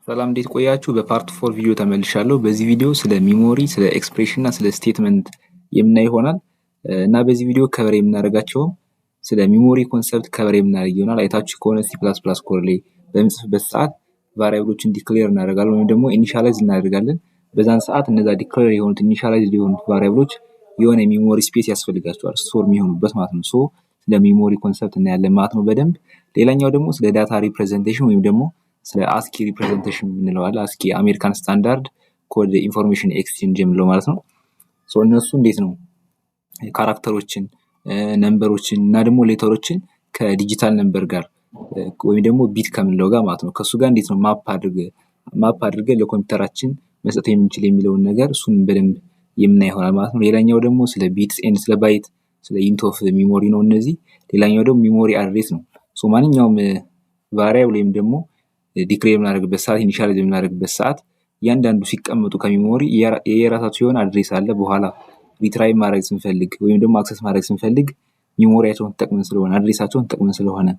ሰላም እንዴት ቆያችሁ? በፓርት 4 ቪዲዮ ተመልሻለሁ። በዚህ ቪዲዮ ስለ ሚሞሪ፣ ስለ ኤክስፕሬሽን እና ስለ ስቴትመንት የምናይ ይሆናል እና በዚህ ቪዲዮ ከቨር የምናደርጋቸው ስለ ሚሞሪ ኮንሰፕት ከቨር የምናደርግ ይሆናል። አይታችሁ ከሆነ C++ ኮድ ላይ በምንጽፍበት ሰዓት ቫሪያብሎችን ዲክሌር እናደርጋለን ወይም ደግሞ ኢኒሻላይዝ እናደርጋለን። በዛን ሰዓት እነዛ ዲክሌር የሆኑት ኢኒሻላይዝ የሆኑት ቫሪያብሎች የሆነ ሚሞሪ ስፔስ ያስፈልጋቸዋል ስቶር የሚሆኑበት ማለት ነው። ሶ ስለ ሚሞሪ ኮንሰፕት እናያለን ማለት ነው በደንብ። ሌላኛው ደግሞ ስለ ዳታ ሪፕሬዘንቴሽን ወይም ደግሞ ስለ አስኪ ሪፕሬዘንቴሽን የምንለው አለ። አስኪ አሜሪካን ስታንዳርድ ኮድ ኢንፎርሜሽን ኤክስቼንጅ የምንለው ማለት ነው። ሶ እነሱ እንዴት ነው ካራክተሮችን፣ ነምበሮችን እና ደግሞ ሌተሮችን ከዲጂታል ነምበር ጋር ወይም ደግሞ ቢት ከምንለው ጋር ማለት ነው ከሱ ጋር እንዴት ነው ማፕ አድርገን ለኮምፒውተራችን መስጠት የምንችል የሚለውን ነገር እሱን በደንብ የምናይ ይሆናል ማለት ነው። ሌላኛው ደግሞ ስለ ቢትስ ኤንድ ስለ ባይት ስለ ኢንት ኦፍ ሚሞሪ ነው እነዚህ። ሌላኛው ደግሞ ሚሞሪ አድሬስ ነው። ሶ ማንኛውም ቫሪያብል ወይም ደግሞ ዲክሌር የምናደርግበት ሰዓት ኢኒሻላይዝ የምናደርግበት ሰዓት እያንዳንዱ ሲቀመጡ ከሚሞሪ የራሳቸው የሆነ አድሬስ አለ። በኋላ ሪትራይቭ ማድረግ ስንፈልግ ወይም ደግሞ አክሰስ ማድረግ ስንፈልግ ሚሞሪያቸውን ተጠቅመን ስለሆነ አድሬሳቸውን ተጠቅመን ስለሆነ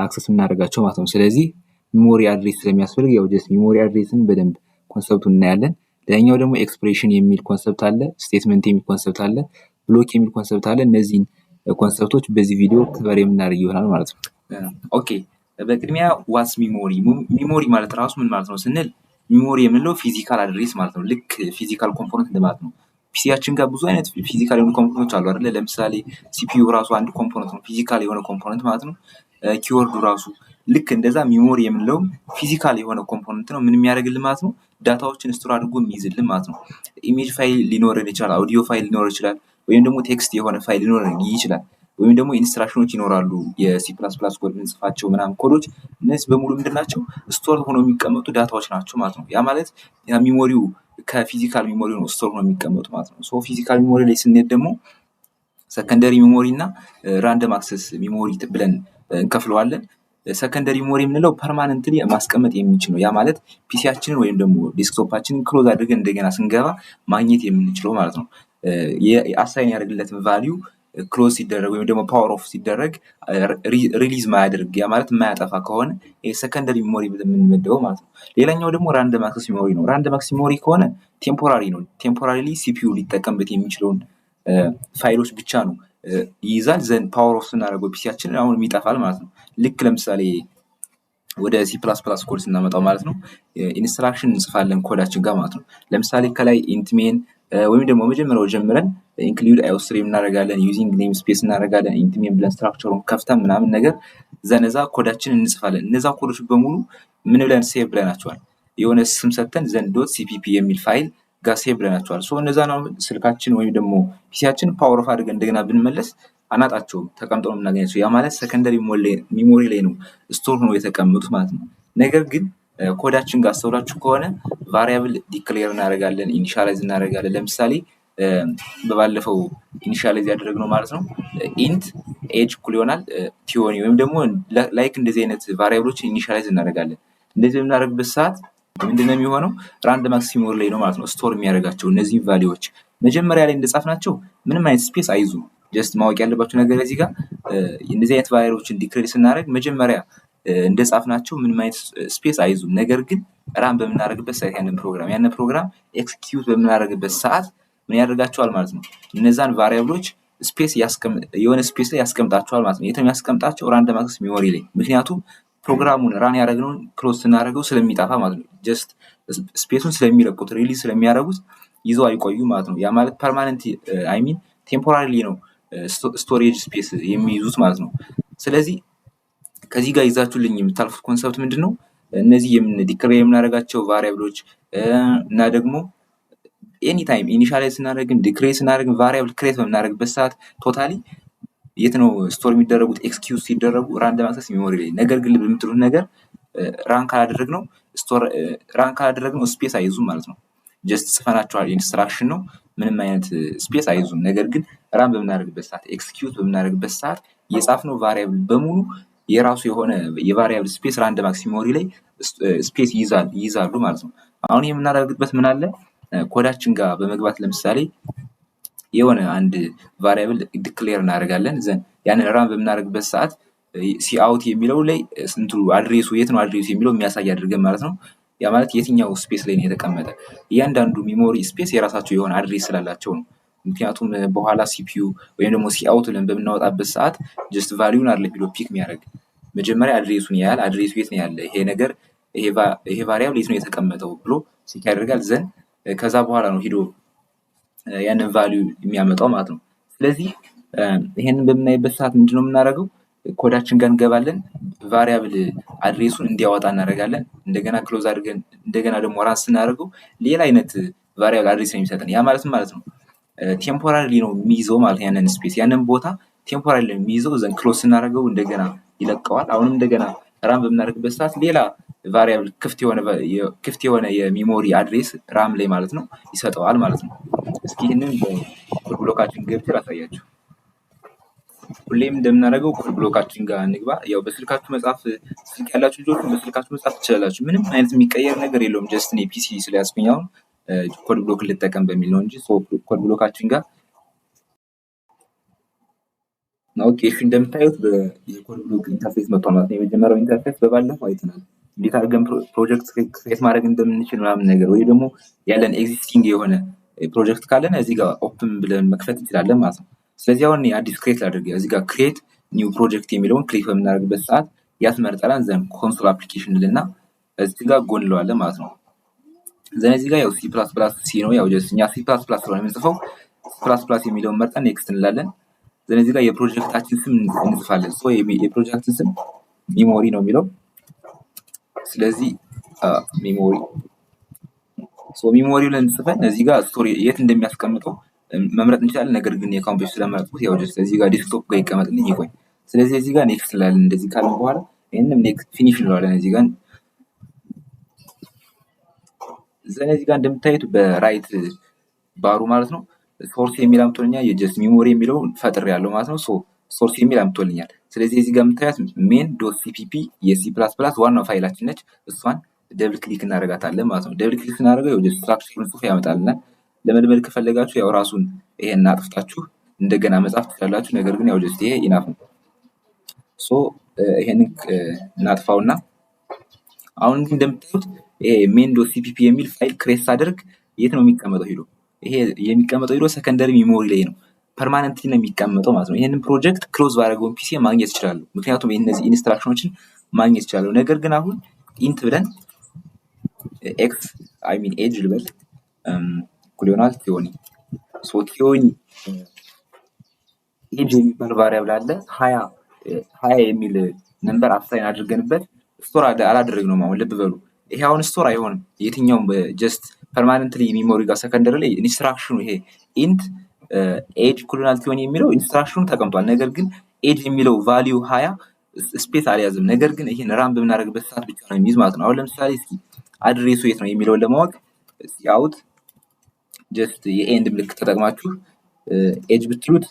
አክሰስ የምናደርጋቸው ማለት ነው። ስለዚህ ሚሞሪ አድሬስ ስለሚያስፈልግ ያው ጀስት ሚሞሪ አድሬስን በደንብ ኮንሰፕቱን እናያለን። ሌላኛው ደግሞ ኤክስፕሬሽን የሚል ኮንሰፕት አለ፣ ስቴትመንት የሚል ኮንሰፕት አለ፣ ብሎክ የሚል ኮንሰፕት አለ። እነዚህን ኮንሰፕቶች በዚህ ቪዲዮ ከቨር የምናደርግ ይሆናል ማለት ነው። ኦኬ በቅድሚያ ዋትስ ሚሞሪ? ሚሞሪ ማለት ራሱ ምን ማለት ነው ስንል ሚሞሪ የምንለው ፊዚካል አድሬስ ማለት ነው። ልክ ፊዚካል ኮምፖነንት እንደማለት ነው። ፒሲያችን ጋር ብዙ አይነት ፊዚካል የሆኑ ኮምፖነንቶች አሉ አይደለ? ለምሳሌ ሲፒዩ ራሱ አንድ ኮምፖነንት ነው፣ ፊዚካል የሆነ ኮምፖነንት ማለት ነው። ኪወርዱ ራሱ ልክ እንደዛ ሚሞሪ የምንለው ፊዚካል የሆነ ኮምፖነንት ነው። ምን የሚያደርግልን ማለት ነው? ዳታዎችን ስቶር አድርጎ የሚይዝልን ማለት ነው። ኢሜጅ ፋይል ሊኖረን ይችላል፣ አውዲዮ ፋይል ሊኖር ይችላል፣ ወይም ደግሞ ቴክስት የሆነ ፋይል ሊኖረን ይችላል፣ ወይም ደግሞ ኢንስትራክሽኖች ይኖራሉ። የሲ ፕላስ ፕላስ ኮድ የምንጽፋቸው ምናምን ኮዶች እነዚህ በሙሉ ምንድን ናቸው? ስቶር ሆነው የሚቀመጡ ዳታዎች ናቸው ማለት ነው። ያ ማለት ሚሞሪው ከፊዚካል ሚሞሪ ነው ስቶር ሆነው የሚቀመጡ ማለት ነው። ሶ ፊዚካል ሚሞሪ ላይ ስንሄድ ደግሞ ሰከንደሪ ሚሞሪ እና ራንደም አክሰስ ሚሞሪ ብለን እንከፍለዋለን። ሰከንደሪ ሚሞሪ የምንለው ፐርማነንትሊ ማስቀመጥ የሚችል ነው። ያ ማለት ፒሲያችንን ወይም ደግሞ ዴስክቶፓችንን ክሎዝ አድርገን እንደገና ስንገባ ማግኘት የምንችለው ማለት ነው። አሳይን ያደርግለትን ቫሊዩ ክሎዝ ሲደረግ ወይም ደግሞ ፓወር ኦፍ ሲደረግ ሪሊዝ ማያደርግ ያ ማለት የማያጠፋ ከሆነ ሰከንደሪ ሚሞሪ ብለን የምንመደበው ማለት ነው። ሌላኛው ደግሞ ራንደም አክሰስ ሚሞሪ ነው። ራንደም አክሰስ ሚሞሪ ከሆነ ቴምፖራሪ ነው። ቴምፖራሪሊ ሲፒዩ ሊጠቀምበት የሚችለውን ፋይሎች ብቻ ነው ይይዛል። ዘንድ ፓወር ኦፍ ስናደርገው ፒሲያችንን አሁንም ይጠፋል ማለት ነው። ልክ ለምሳሌ ወደ C++ ኮድ ስናመጣው ማለት ነው ኢንስትራክሽን እንጽፋለን ኮዳችን ጋር ማለት ነው። ለምሳሌ ከላይ ኢንትሜን ወይም ደግሞ መጀመሪያው ጀምረን ኢንክሉድ አይኦስትሪም እናደርጋለን፣ ዩዚንግ ኔም ስፔስ እናደርጋለን፣ ኢንትሜን ብለን ስትራክቸሩን ከፍተን ምናምን ነገር ዘነዛ ኮዳችንን እንጽፋለን። እነዛ ኮዶች በሙሉ ምን ብለን ሴቭ ብለናቸዋል? የሆነ ስም ሰጥተን ዘንዶት ሲፒፒ የሚል ፋይል ጋር ሴቭ ብለናቸዋል። ሶ እነዛ ነው ስልካችን ወይም ደግሞ ፒሲያችን ፓወር ኦፍ አድርገን እንደገና ብንመለስ አናጣቸውም፣ ተቀምጠው ነው የምናገኛቸው። ያ ማለት ሰከንደሪ ሚሞሪ ላይ ነው ስቶር ነው የተቀመጡት ማለት ነው። ነገር ግን ኮዳችን ጋር አስተውላችሁ ከሆነ ቫሪያብል ዲክሌር እናደርጋለን፣ ኢኒሻላይዝ እናደርጋለን። ለምሳሌ በባለፈው ኢኒሻላይዝ ያደረግነው ማለት ነው ኢንት ኤጅ እኩል ይሆናል ቲዮኒ ወይም ደግሞ ላይክ እንደዚህ አይነት ቫሪያብሎችን ኢኒሻላይዝ እናደርጋለን። እንደዚህ በምናደርግበት ሰዓት ምንድነው የሚሆነው? ራንደም አክሰስ ሚሞሪ ላይ ነው ማለት ነው ስቶር የሚያደርጋቸው። እነዚህ ቫሊዎች መጀመሪያ ላይ እንደጻፍናቸው ምንም አይነት ስፔስ አይዙም። ጀስት ማወቅ ያለባቸው ነገር እዚህ ጋር እንደዚህ አይነት ቫሪያብሎችን ዲክሌር ስናደርግ መጀመሪያ እንደጻፍናቸው ምንም አይነት ስፔስ አይዙም። ነገር ግን ራን በምናደርግበት ሰዓት ያንን ፕሮግራም ኤክስኪዩት በምናደርግበት ሰዓት ምን ያደርጋቸዋል ማለት ነው? እነዛን ቫሪያብሎች የሆነ ስፔስ ላይ ያስቀምጣቸዋል ማለት ነው። የትም ያስቀምጣቸው ራንደም አክሰስ ሚሞሪ ላይ። ምክንያቱም ፕሮግራሙን ራን ያደረግነውን ክሎዝ ስናደርገው ስለሚጠፋ ማለት ነው። ጀስት ስፔሱን ስለሚለቁት ሪሊዝ ስለሚያደርጉት ይዘው አይቆዩ ማለት ነው። ያ ማለት ፐርማነንት አይሚን ቴምፖራሪ ነው ስቶሬጅ ስፔስ የሚይዙት ማለት ነው። ስለዚህ ከዚህ ጋር ይዛችሁልኝ የምታልፉት ኮንሰፕት ምንድን ነው? እነዚህ ዲክሌር የምናደርጋቸው ቫሪያብሎች እና ደግሞ ኤኒታይም ኢኒሻላይዝ ስናደርግም ዲክሌር ስናደርግም ቫሪያብል ክሬት በምናደርግበት ሰዓት ቶታሊ የት ነው ስቶር የሚደረጉት? ኤክስኪዩት ሲደረጉ ራንደም አክሰስ ሚሞሪ ላይ። ነገር ግን ልብ የምትሉት ነገር ራን ካላደረግነው ስፔስ አይዙም ማለት ነው። ጀስት ጽፈናቸዋል፣ ኢንስትራክሽን ነው፣ ምንም አይነት ስፔስ አይዙም። ነገር ግን ራን በምናደርግበት ሰዓት ኤክስኪዩት በምናደርግበት ሰዓት የጻፍነው ቫሪያብል በሙሉ የራሱ የሆነ የቫሪያብል ስፔስ ራንደም አክሰስ ሚሞሪ ላይ ስፔስ ይይዛሉ ማለት ነው። አሁን የምናደርግበት ምን አለ? ኮዳችን ጋር በመግባት ለምሳሌ የሆነ አንድ ቫሪያብል ዲክሌር እናደርጋለን። ዘን ያንን ራን በምናደርግበት ሰዓት ሲአውት የሚለው ላይ ስንቱ አድሬሱ የት ነው አድሬሱ የሚለው የሚያሳይ አድርገን ማለት ነው ያ ማለት የትኛው ስፔስ ላይ ነው የተቀመጠ። እያንዳንዱ ሚሞሪ ስፔስ የራሳቸው የሆነ አድሬስ ስላላቸው ነው። ምክንያቱም በኋላ ሲፒዩ ወይም ደግሞ ሲአውት ብለን በምናወጣበት ሰዓት ጀስት ቫሊዩን አይደለም ሄዶ ፒክ የሚያደርግ መጀመሪያ አድሬሱን ያያል። አድሬሱ የት ነው ያለ ይሄ ነገር ይሄ ቫሪያብል የት ነው የተቀመጠው ብሎ ቼክ ያደርጋል። ዘን ከዛ በኋላ ነው ሄዶ ያንን ቫሊዩ የሚያመጣው ማለት ነው። ስለዚህ ይሄንን በምናይበት ሰዓት ምንድነው የምናደርገው? ኮዳችን ጋር እንገባለን። ቫሪያብል አድሬሱን እንዲያወጣ እናደርጋለን። እንደገና ክሎዝ አድርገን እንደገና ደግሞ ራን ስናደርገው ሌላ አይነት ቫሪያብል አድሬስ ነው የሚሰጠን። ያ ማለት ማለት ነው ቴምፖራሪ ነው የሚይዘው ማለት ያንን ስፔስ ያንን ቦታ ቴምፖራሪ ነው የሚይዘው። ዘን ክሎዝ ስናደርገው እንደገና ይለቀዋል። አሁንም እንደገና ራም በምናደርግበት ሰዓት ሌላ ቫሪያብል ክፍት የሆነ የሚሞሪ አድሬስ ራም ላይ ማለት ነው ይሰጠዋል ማለት ነው። እስኪ ይህንን በኮድ ብሎካችን ገብቼ ላሳያችሁ። ሁሌም እንደምናደርገው ኮድ ብሎካችን ጋር እንግባ። ያው በስልካችሁ መጻፍ ስልክ ያላችሁ ልጆች በስልካችሁ መጻፍ ትችላላችሁ። ምንም አይነት የሚቀየር ነገር የለውም። ጀስት እኔ ፒሲ ስለያዝኩኝ አሁን ኮድ ብሎክ ልጠቀም በሚል ነው እንጂ ኮድ ብሎካችን ጋር ኦኬ። እሺ እንደምታዩት የኮድ ብሎክ ኢንተርፌስ መጥቷል ማለት ነው። የመጀመሪያው ኢንተርፌስ በባለፈው አይተናል። እንዴት አድርገን ፕሮጀክት ክሬት ማድረግ እንደምንችል ምናምን ነገር ወይ ደግሞ ያለን ኤግዚስቲንግ የሆነ ፕሮጀክት ካለን እዚህ ጋር ኦፕን ብለን መክፈት እንችላለን ማለት ነው። ስለዚህ አሁን አዲስ ክሬት ላድርግ። እዚህ ጋር ክሬት ኒው ፕሮጀክት የሚለውን ክሊክ በምናደርግበት ሰዓት ያስመርጠናል። ዘን ኮንሶል አፕሊኬሽን ልና እዚህ ጋር ጎን እንለዋለን ማለት ነው። ዘን እዚህ ጋር ያው ሲ ፕላስ ፕላስ ሲ ነው። ያው ጀስት እኛ ሲ ፕላስ ፕላስ ስለሆነ የምንጽፈው ፕላስ ፕላስ የሚለውን መርጠን ኔክስት እንላለን። ዘን እዚህ ጋር የፕሮጀክታችን ስም እንጽፋለን። ሶ የፕሮጀክታችን ስም ሚሞሪ ነው የሚለው። ስለዚህ ሚሞሪ ሚሞሪ ብለን እንጽፈን እዚህ ጋር ስቶሪ የት እንደሚያስቀምጠው መምረጥ እንችላለን። ነገር ግን የካምፔጅ ስለመረጥኩት ያው ጀስት እዚህ ጋር ዲስክቶፕ ጋር ይቀመጥልኝ ይቆይ። ስለዚህ እዚህ ጋር ኔክስት እንላለን። እንደዚህ ካልን በኋላ ይሄንም ኔክስት ፊኒሽ እንለዋለን። እዚህ ጋር ዘን እዚህ ጋር እንደምታዩት በራይት ባሩ ማለት ነው ሶርስ የሚል አምጥቶልኛል። የጀስት ሚሞሪ የሚለው ፈጥር ያለው ማለት ነው። ሶርስ የሚል አምጥቶልኛል። ስለዚህ እዚህ ጋር የምታዩት ሜን ዶት ሲፒፒ የሲ ፕላስ ፕላስ ዋናው ፋይላችን ነች። እሷን ደብል ክሊክ እናደርጋታለን ማለት ነው። ደብል ክሊክ ስናደርገው ያው ጀስት ስትራክቸሩን ጽሑፍ ያመጣልና ለመልመድ ከፈለጋችሁ ያው ራሱን ይሄን አጥፍታችሁ እንደገና መጻፍ ትችላላችሁ። ነገር ግን ያው ጀስት ይሄ ኢናፍ ነው። ይሄንን እናጥፋውና አሁን ግን እንደምታዩት ይሄ ሜን ዶት ሲፒፒ የሚል ፋይል ክሬት ሳደርግ የት ነው የሚቀመጠው? ሄዶ ይሄ የሚቀመጠው ሄዶ ሰከንደሪ ሚሞሪ ላይ ነው። ፐርማነንትሊ ነው የሚቀመጠው ማለት ነው። ይሄንን ፕሮጀክት ክሎዝ ባደረገውን ፒሲ ማግኘት ይችላሉ። ምክንያቱም እነዚህ ኢንስትራክሽኖችን ማግኘት ይችላሉ። ነገር ግን አሁን ኢንት ብለን ኤክስ አይ ሚን ኤጅ ልበል እኩል ይሆናል ቲዮኒ ቲዮኒ ኤጅ የሚባል ቫሪያብል አለ 20 የሚል ነምበር አሳይን አድርገንበት ስቶር አላደረግነውም። አሁን ልብ በሉ ይሄ አሁን ስቶር አይሆንም። የትኛውም ጀስት ፐርማነንትሊ ሚሞሪ ጋር ሰከንደሪ ላይ ኢንስትራክሽኑ ይሄ ኢንት ኤጅ እኩል ይሆናል ቲዮኒ የሚለው ኢንስትራክሽኑ ተቀምጧል። ነገር ግን ኤጅ የሚለው ቫሊዩ 20 ስፔስ አልያዝም። ነገር ግን ይሄን ራም በምናደርግበት ሰዓት ብቻ ነው የሚይዝ ማለት ነው። አሁን ለምሳሌ እስኪ አድሬሱ የት ነው የሚለውን ለማወቅ አውት ጀስት የኤንድ ምልክት ተጠቅማችሁ ኤጅ ብትሉት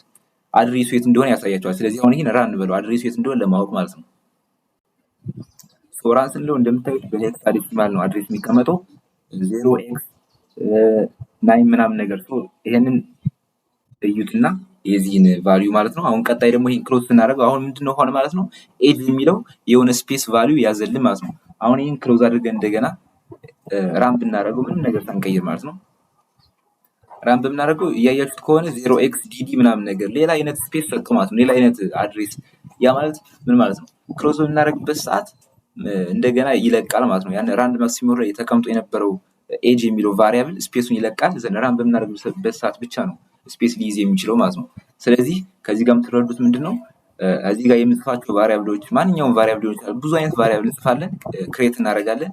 አድሬሱ የት እንደሆነ ያሳያቸዋል። ስለዚህ አሁን ይሄን ራን እንበለው አድሬሱ የት እንደሆነ ለማወቅ ማለት ነው። ራን ስንለው እንደምታዩት በሄክሳዴሲማል ነው አድሬስ የሚቀመጠው 0x9 ምናምን ነገር ይሄንን እዩትና የዚህን ቫልዩ ማለት ነው። አሁን ቀጣይ ደግሞ ይሄን ክሎዝ ስናደርገው አሁን ምንድነው ሆነ ማለት ነው ኤጅ የሚለው የሆነ ስፔስ ቫልዩ ያዘልን ማለት ነው። አሁን ይሄን ክሎዝ አድርገን እንደገና ራም ብናደርገው ምንም ነገር ሳንቀይር ማለት ነው ራም ብናደርገው እያያችሁት ከሆነ 0xdd ምናምን ነገር ሌላ አይነት ስፔስ ሰጥቶ ማለት ነው። ሌላ አይነት አድሬስ ያ ማለት ምን ማለት ነው? ክሎዝ በምናደርግበት ሰዓት እንደገና ይለቃል ማለት ነው። ያን ራንድ ማክሲመም ላይ ተቀምጦ የነበረው ኤጅ የሚለው ቫሪያብል ስፔሱን ይለቃል። ዘን ራም በምናደርግበት ሰዓት ብቻ ነው ስፔስ ሊይዝ የሚችለው ማለት ነው። ስለዚህ ከዚህ ጋር የምትረዱት ምንድነው እዚህ ጋር የምንጽፋቸው ቫሪያብሎች ማንኛውም ቫሪያብሎች ብዙ አይነት ቫሪያብል እንጽፋለን፣ ክሬት እናደርጋለን።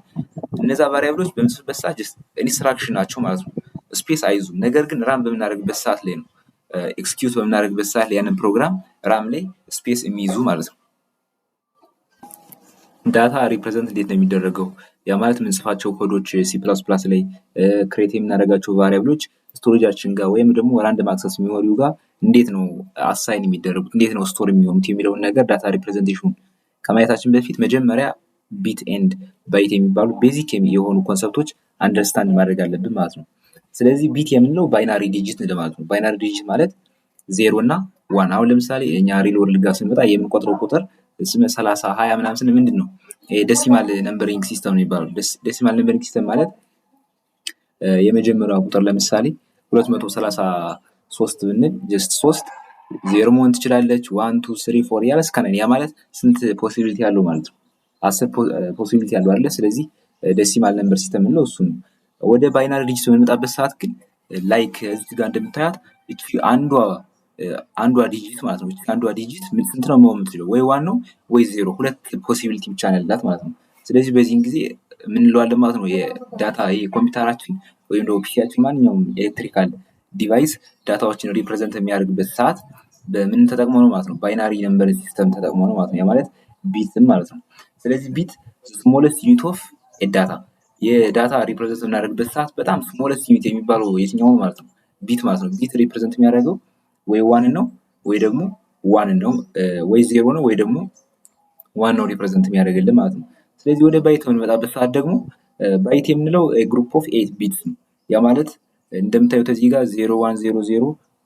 እነዛ ቫሪያብሎች በምንጽፍበት ሰዓት ጀስት ኢንስትራክሽን ናቸው ማለት ነው። ስፔስ አይዙም። ነገር ግን ራም በምናደርግበት ሰዓት ላይ ነው ኤክስኪዩት በምናደርግበት ሰዓት ላይ ያንን ፕሮግራም ራም ላይ ስፔስ የሚይዙ ማለት ነው። ዳታ ሪፕሬዘንት እንዴት ነው የሚደረገው? ያ ማለት የምንጽፋቸው ኮዶች ሲ ፕላስ ፕላስ ላይ ክሬት የምናደርጋቸው ቫሪያብሎች ስቶሬጃችን ጋር ወይም ደግሞ ራንደም አክሰስ ሚሞሪው ጋር እንዴት ነው አሳይን የሚደረጉት፣ እንዴት ነው ስቶር የሚሆኑት የሚለውን ነገር ዳታ ሪፕሬዘንቴሽን ከማየታችን በፊት መጀመሪያ ቢት ኤንድ ባይት የሚባሉ ቤዚክ የሆኑ ኮንሰፕቶች አንደርስታንድ ማድረግ አለብን ማለት ነው። ስለዚህ ቢት የምንለው ባይናሪ ዲጂት ማለት ነው። ባይናሪ ዲጂት ማለት 0 እና 1። አሁን ለምሳሌ እኛ ሪል ወርልድ ጋር ስንመጣ የምንቆጥረው ቁጥር 30 20 ምናምን ስንል ምንድን ነው ዴሲማል ነምበሪንግ ሲስተም ነው የሚባለው። ዴሲማል ነምበሪንግ ሲስተም ማለት የመጀመሪያው ቁጥር ለምሳሌ 233 ብንል ጀስት 3 ዜሮ መሆን ትችላለች። 1 2 3 4 እያለ እስከ 9 ያ ማለት ስንት ፖሲቢሊቲ ያለው ማለት ነው? 10 ፖሲቢሊቲ ያለው አይደለ? ስለዚህ ዴሲማል ነምበር ሲስተም የምንለው እሱ ነው። ወደ ባይናሪ ዲጂት በምንመጣበት ሰዓት ግን ላይክ እዚህ ጋር እንደምታያት እቺ አንዷ ዲጂት ማለት ነው። እቺ አንዷ ዲጂት ስንት ነው መሆን የምትችለው? ወይ 1 ነው ወይ 0፣ ሁለት ፖሲቢሊቲ ብቻ ነው ያላት ማለት ነው። ስለዚህ በዚህን ጊዜ ምን እንለዋለን ማለት ነው? የዳታ የኮምፒውተራችን ወይም ደግሞ ፒሲያችን ማንኛውም ኤሌክትሪካል ዲቫይስ ዳታዎችን ሪፕሬዘንት የሚያደርግበት ሰዓት በምን ተጠቅሞ ነው ማለት ነው? ባይናሪ ነምበር ሲስተም ተጠቅሞ ነው ማለት ነው። ያ ማለት ቢትን ማለት ነው። ስለዚህ ቢት ስሞለስት ዩኒት ኦፍ ዳታ የዳታ ሪፕሬዘንት የምናደርግበት ሰዓት በጣም ስሞለስት ዩኒት የሚባለው የትኛው ነው ማለት ነው? ቢት ማለት ነው። ቢት ሪፕሬዘንት የሚያደርገው ወይ 1 ነው ወይ ደግሞ 1 ነው ወይ 0 ነው ወይ ደግሞ 1 ነው ሪፕሬዘንት የሚያደርግልን ማለት ነው። ስለዚህ ወደ ባይት በምንመጣበት ሰዓት ደግሞ ባይት የምንለው ግሩፕ ኦፍ 8 ቢትስ ነው። ያ ማለት እንደምታዩት እዚህ ጋር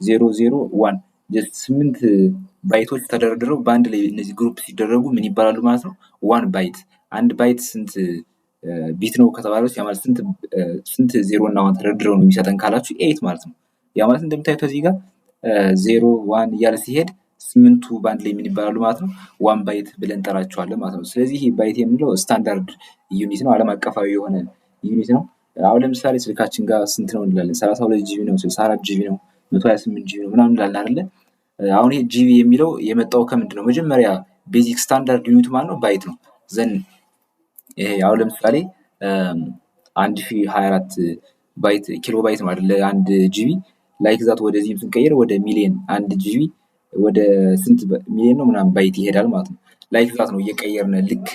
01000001 ጀስት 8 ባይቶች ተደርድረው በአንድ ላይ እነዚህ ግሩፕ ሲደረጉ ምን ይባላሉ ማለት ነው? 1 ባይት። አንድ ባይት ስንት ቢት ነው ከተባለች ያ ማለት ስንት 0 እና 1 ተደርድረው ነው የሚሰጠን ካላችሁ 8 ማለት ነው። ያ ማለት እንደምታዩት እዚህ ጋር 0 1 እያለ ሲሄድ 8ቱ በአንድ ላይ ምን ይባላሉ ማለት ነው? 1 ባይት ብለን እንጠራቸዋለን ማለት ነው። ስለዚህ ይህ ባይት የምንለው ስታንዳርድ ዩኒት ነው፣ ዓለም አቀፋዊ የሆነ ዩኒት ነው። አሁን ለምሳሌ ስልካችን ጋር ስንት ነው እንላለን? 32 ጂቢ ነው፣ 64 ጂቢ ነው፣ 128 ጂቢ ነው ምናምን እንላለን አይደለ? አሁን ይሄ ጂቢ የሚለው የመጣው ከምንድን ነው? መጀመሪያ ቤዚክ ስታንዳርድ ዩኒቱ ማለት ነው ባይት ነው። ዘን ይሄ አሁን ለምሳሌ 1024 ባይት ኪሎ ባይት ነው አይደለ? አንድ ጂቢ ላይክ ዛት ወደዚህ ስንቀይር ወደ ሚሊየን አንድ ጂቢ ወደ ስንት ሚሊየን ነው ምናምን ባይት ይሄዳል ማለት ነው። ላይክ ዛት ነው እየቀየርን ልክ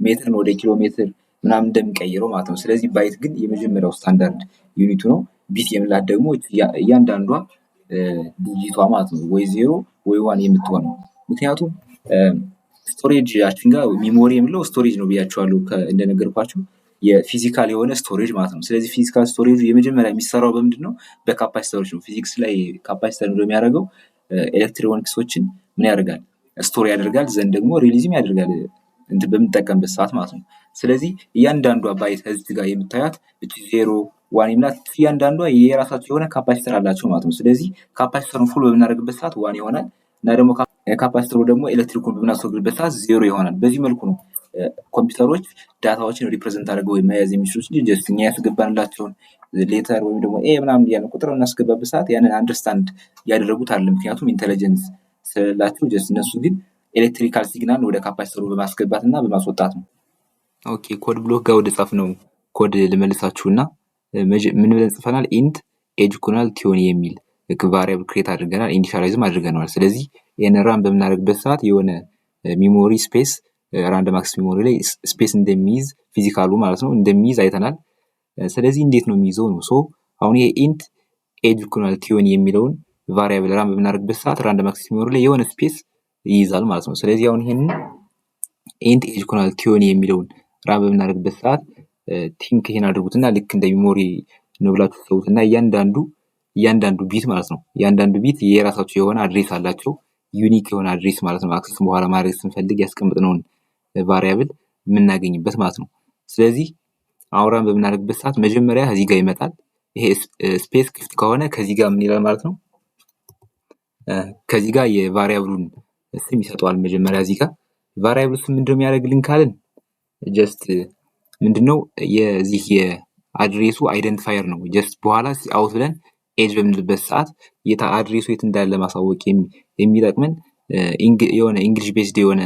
ሜትርን ወደ ኪሎ ሜትር ምናምን እንደሚቀይረው ማለት ነው። ስለዚህ ባይት ግን የመጀመሪያው ስታንዳርድ ዩኒቱ ነው። ቢት የምንላት ደግሞ እያንዳንዷ ዲጂቷ ማለት ነው ወይ 0 ወይ 1 የምትሆነው። ምክንያቱም ስቶሬጃችን ጋር ሚሞሪ የምንለው ስቶሬጅ ነው ብያቸዋለሁ እንደነገርኳችሁ የፊዚካል የሆነ ስቶሬጅ ማለት ነው። ስለዚህ ፊዚካል ስቶሬጅ የመጀመሪያ የሚሰራው በምንድን ነው? በካፓሲተሮች ነው። ፊዚክስ ላይ ካፓሲተር የሚያደርገው ኤሌክትሮኒክሶችን ምን ያደርጋል? ስቶር ያደርጋል፣ ዘንድ ደግሞ ሪሊዝም ያደርጋል በምንጠቀምበት ሰዓት ማለት ነው። ስለዚህ እያንዳንዷ ባይት እዚህ ጋር የምታያት እቺ 0 1 የምናት እያንዳንዷ የራሳቸው የሆነ ካፓሲተር አላቸው ማለት ነው። ስለዚህ ካፓሲተሩን ፉል በምናደርግበት ሰዓት 1 ይሆናል እና ደግሞ ካፓሲተሩ ደግሞ ኤሌክትሪኩን በምናስወግድበት ሰዓት 0 ይሆናል። በዚህ መልኩ ነው ኮምፒውተሮች ዳታዎችን ሪፕሬዘንት አድርገው መያዝ የሚችሉት እንጂ ጀስት እኛ ያስገባንላቸውን ሌተር ወይም ደግሞ ምናምን እያለ ቁጥር እናስገባበት ሰዓት ያንን አንደርስታንድ ያደረጉት አለ። ምክንያቱም ኢንተለጀንስ ስለሌላቸው ጀስት እነሱ ግን ኤሌክትሪካል ሲግናል ወደ ካፓሲተሩ በማስገባት እና በማስወጣት ነው። ኦኬ ኮድ ብሎክ ጋር ወደ ጻፍ ነው ኮድ ልመልሳችሁና ምን ብለን ጽፈናል? ኢንት ኤጅ ኢኳል ቲዮኒ የሚል ቫሪያብል ክሬት አድርገናል፣ ኢኒሻላይዝም አድርገናል። ስለዚህ ይሄንን ራን በምናደርግበት ሰዓት የሆነ ሚሞሪ ስፔስ ራንደም አክሰስ ሚሞሪ ላይ ስፔስ እንደሚይዝ ፊዚካሉ ማለት ነው እንደሚይዝ አይተናል። ስለዚህ እንዴት ነው የሚይዘው ነው? ሶ አሁን ይሄ ኢንት ኤጅ ኢኳል ቲዮኒ የሚለውን ቫሪያብል ራን በምናደርግበት ሰዓት ራንደም አክሰስ ሚሞሪ ላይ የሆነ ስፔስ ይይዛል ማለት ነው። ስለዚህ አሁን ይሄንን ኢንት ኤጅ ኢኳል ቲዮኒ የሚለውን ራን በምናደርግበት ሰዓት ቲንክ ይሄን አድርጉትና ልክ እንደ ሚሞሪ ነው ብላችሁ ተውትና እያንዳንዱ ቢት ማለት ነው እያንዳንዱ ቢት የራሳቸው የሆነ አድሬስ አላቸው፣ ዩኒክ የሆነ አድሬስ ማለት ነው። አክሰስ በኋላ ማድረግ ስንፈልግ ያስቀምጥነውን ቫሪያብል የምናገኝበት ማለት ነው። ስለዚህ አውራን በምናደርግበት ሰዓት መጀመሪያ ከዚህ ጋር ይመጣል። ይሄ ስፔስ ክፍት ከሆነ ከዚህ ጋር ምን ይላል ማለት ነው? ከዚህ ጋር የቫሪያብሉን ስም ይሰጠዋል። መጀመሪያ እዚህ ጋር ቫሪያብሉ ስም ምንድነው የሚያደርግልን ካልን ጀስት ምንድነው የዚህ የአድሬሱ አይደንቲፋየር ነው። ጀስት በኋላ አውት ብለን ኤጅ በምንልበት ሰዓት አድሬሱ የት እንዳለ ማሳወቅ የሚጠቅመን የሆነ እንግሊሽ ቤዝድ የሆነ